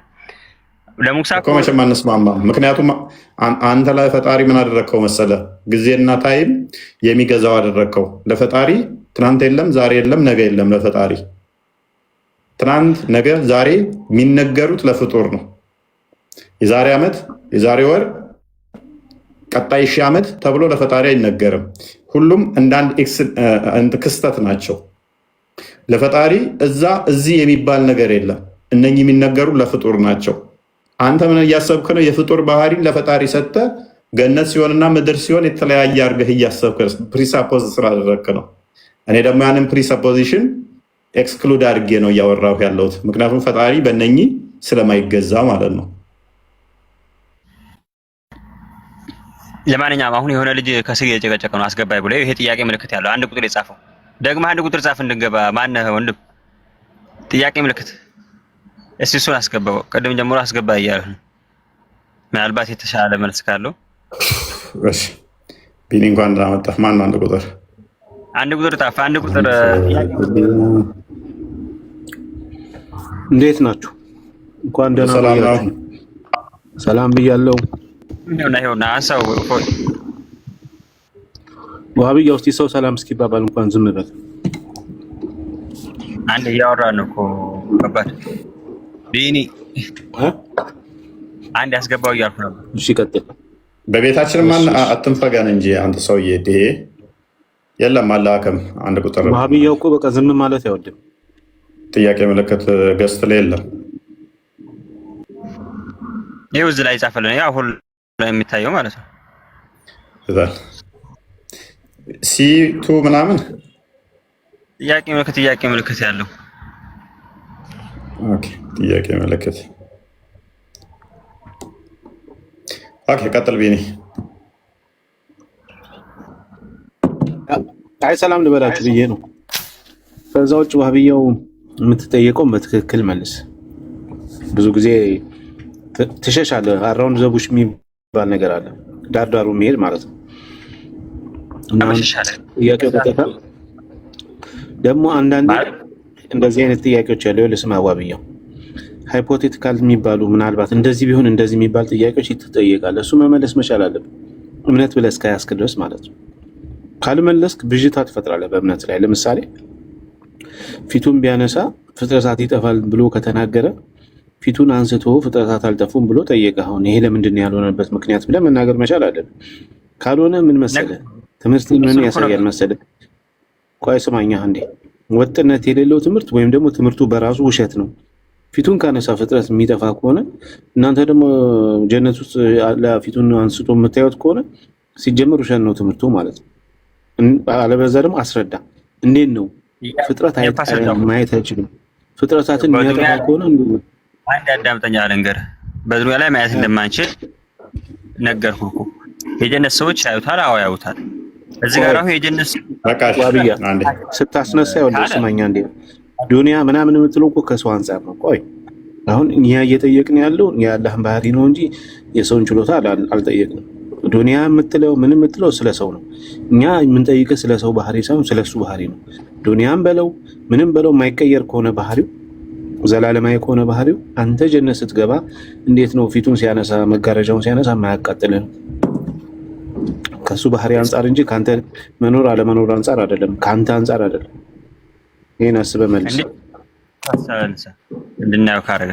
ለሙሳ እኮ መቼም አንስማማም። ምክንያቱም አንተ ላይ ፈጣሪ ምን አደረግከው መሰለ? ጊዜና ታይም የሚገዛው አደረግከው። ለፈጣሪ ትናንት የለም፣ ዛሬ የለም፣ ነገ የለም። ለፈጣሪ ትናንት፣ ነገ፣ ዛሬ የሚነገሩት ለፍጡር ነው። የዛሬ ዓመት፣ የዛሬ ወር፣ ቀጣይ 1000 ዓመት ተብሎ ለፈጣሪ አይነገርም። ሁሉም እንዳንድ ክስተት ናቸው። ለፈጣሪ እዚህ የሚባል ነገር የለም። እነኚህ የሚነገሩ ለፍጡር ናቸው። አንተ ምን እያሰብክ ነው? የፍጡር ባህሪ ለፈጣሪ ሰጠ። ገነት ሲሆንና ምድር ሲሆን የተለያየ አድርገህ እያሰብክ ፕሪሳፖዝ ስላደረግክ ነው። እኔ ደግሞ ያንን ፕሪሳፖዚሽን ኤክስክሉድ አድርጌ ነው እያወራሁ ያለሁት። ምክንያቱም ፈጣሪ በእነኚህ ስለማይገዛ ማለት ነው። ለማንኛውም አሁን የሆነ ልጅ ከስር የጨቀጨቀ ነው አስገባይ ብሎ ይሄ ጥያቄ ምልክት ያለው አንድ ቁጥር የጻፈው ደግሞ አንድ ቁጥር ጻፍ እንድንገባ ማነህ ወንድም? ጥያቄ ምልክት እስቲ እሱን አስገባው። ቀደም ጀምሮ አስገባ እያለሁ ምናልባት የተሻለ መልስ ካለው። እሺ ቢኒ እንኳን እንዳመጣህ ማን ነው? አንድ ቁጥር ጻፍ። አንድ ቁጥር እንዴት ናችሁ? እንኳን ደህና ናችሁ። ሰላም ብያለሁ። ይኸውና አንሳው ወሃቢያ ውስጥ ሰው ሰላም እስኪባባል እንኳን ዝም በል። አንድ እያወራን እኮ ከባድ ቢኒ አንድ ያስገባው እያልኩ ነበር። እሺ ቀጥል። በቤታችን ማን አትንፈገን እንጂ አንተ ሰውዬ ይሄ የለም አላከም። አንድ ቁጥር ወሃቢያው እኮ በቃ ዝም ማለት አይወድም። ጥያቄ ምልክት ገስት ላይ የለም። ይኸው እዚህ ላይ ጻፈልን። ያው ሁሉ የሚታየው ማለት ነው። ሲቱ ምናምን ጥያቄ ምልክት ያለው ኦኬ። ጥያቄ ምልክት ኦኬ። ቀጥል ቢኒ። አይ ሰላም ልበላችሁ ብዬ ነው። ከዛ ውጭ ወሃቢያው የምትጠየቀውን በትክክል መልስ። ብዙ ጊዜ ትሸሻለህ። አራውንድ ዘቡሽ የሚባል ነገር አለ፣ ዳርዳሩ የሚሄድ ማለት ነው። ጥያቄው ቀጥታ ደግሞ አንዳንድ እንደዚህ አይነት ጥያቄዎች ያለው ለስማ ወሃቢያው ሃይፖቴቲካል የሚባሉ ምናልባት እንደዚህ ቢሆን እንደዚህ የሚባል ጥያቄዎች ይተጠየቃል። እሱ መመለስ መቻል አለብን፣ እምነት ብለህ እስከያዝክ ድረስ ማለት ነው። ካልመለስክ ብዥታ ትፈጥራለህ በእምነት ላይ። ለምሳሌ ፊቱን ቢያነሳ ፍጥረታት ይጠፋል ብሎ ከተናገረ ፊቱን አንስቶ ፍጥረታት አልጠፉም ብሎ ጠየቀ። አሁን ይሄ ለምንድን ነው ያልሆነበት ምክንያት ብለህ መናገር መቻል አለብን። ካልሆነ ምን መሰለህ ትምህርት ምን ያሳያል መሰለህ? ቆይ ስማኛ አንዴ። ወጥነት የሌለው ትምህርት ወይም ደግሞ ትምህርቱ በራሱ ውሸት ነው። ፊቱን ካነሳ ፍጥረት የሚጠፋ ከሆነ እናንተ ደግሞ ጀነት ውስጥ ፊቱን አንስቶ የምታዩት ከሆነ ሲጀምር ውሸት ነው ትምህርቱ ማለት ነው። አለበዛ ደግሞ አስረዳ። እንዴት ነው ፍጥረት ማየት አይችልም? ፍጥረታትን የሚያጠፋ ከሆነ አንድ አዳምጠኛ ልንገርህ። በዱንያ ላይ ማየት እንደማንችል ነገርኩህ እኮ። የጀነት ሰዎች ያዩታል። አዎ ያዩታል። እዚህ ጋር አሁን የጀነት ዋብያ ስታስነሳ ይኸውልህ ስማኛ እንዴ ዱንያ ምናምን የምትለው እኮ ከሰው አንፃር ነው። ቆይ አሁን እኛ እየጠየቅን ያለው የአላህን ባህሪ ነው እንጂ የሰውን ችሎታ አልጠየቅንም። ዱንያ የምትለው ምን የምትለው ስለ ሰው ነው። እኛ የምንጠይቀው ስለ ሰው ባህሪ ሳይሆን ስለ እሱ ባህሪ ነው። ዱንያም በለው ምንም በለው የማይቀየር ከሆነ ባህሪው ዘላለማዊ ከሆነ ባህሪው አንተ ጀነት ስትገባ እንዴት ነው ፊቱን ሲያነሳ መጋረጃውን ሲያነሳ የማያቃጥልህ? ከሱ ባህሪ አንፃር እንጂ ካንተ መኖር አለመኖር አንፃር አይደለም፣ ካንተ አንፃር አይደለም። ይሄን አስበህ መልስ እንድናየው ካረገ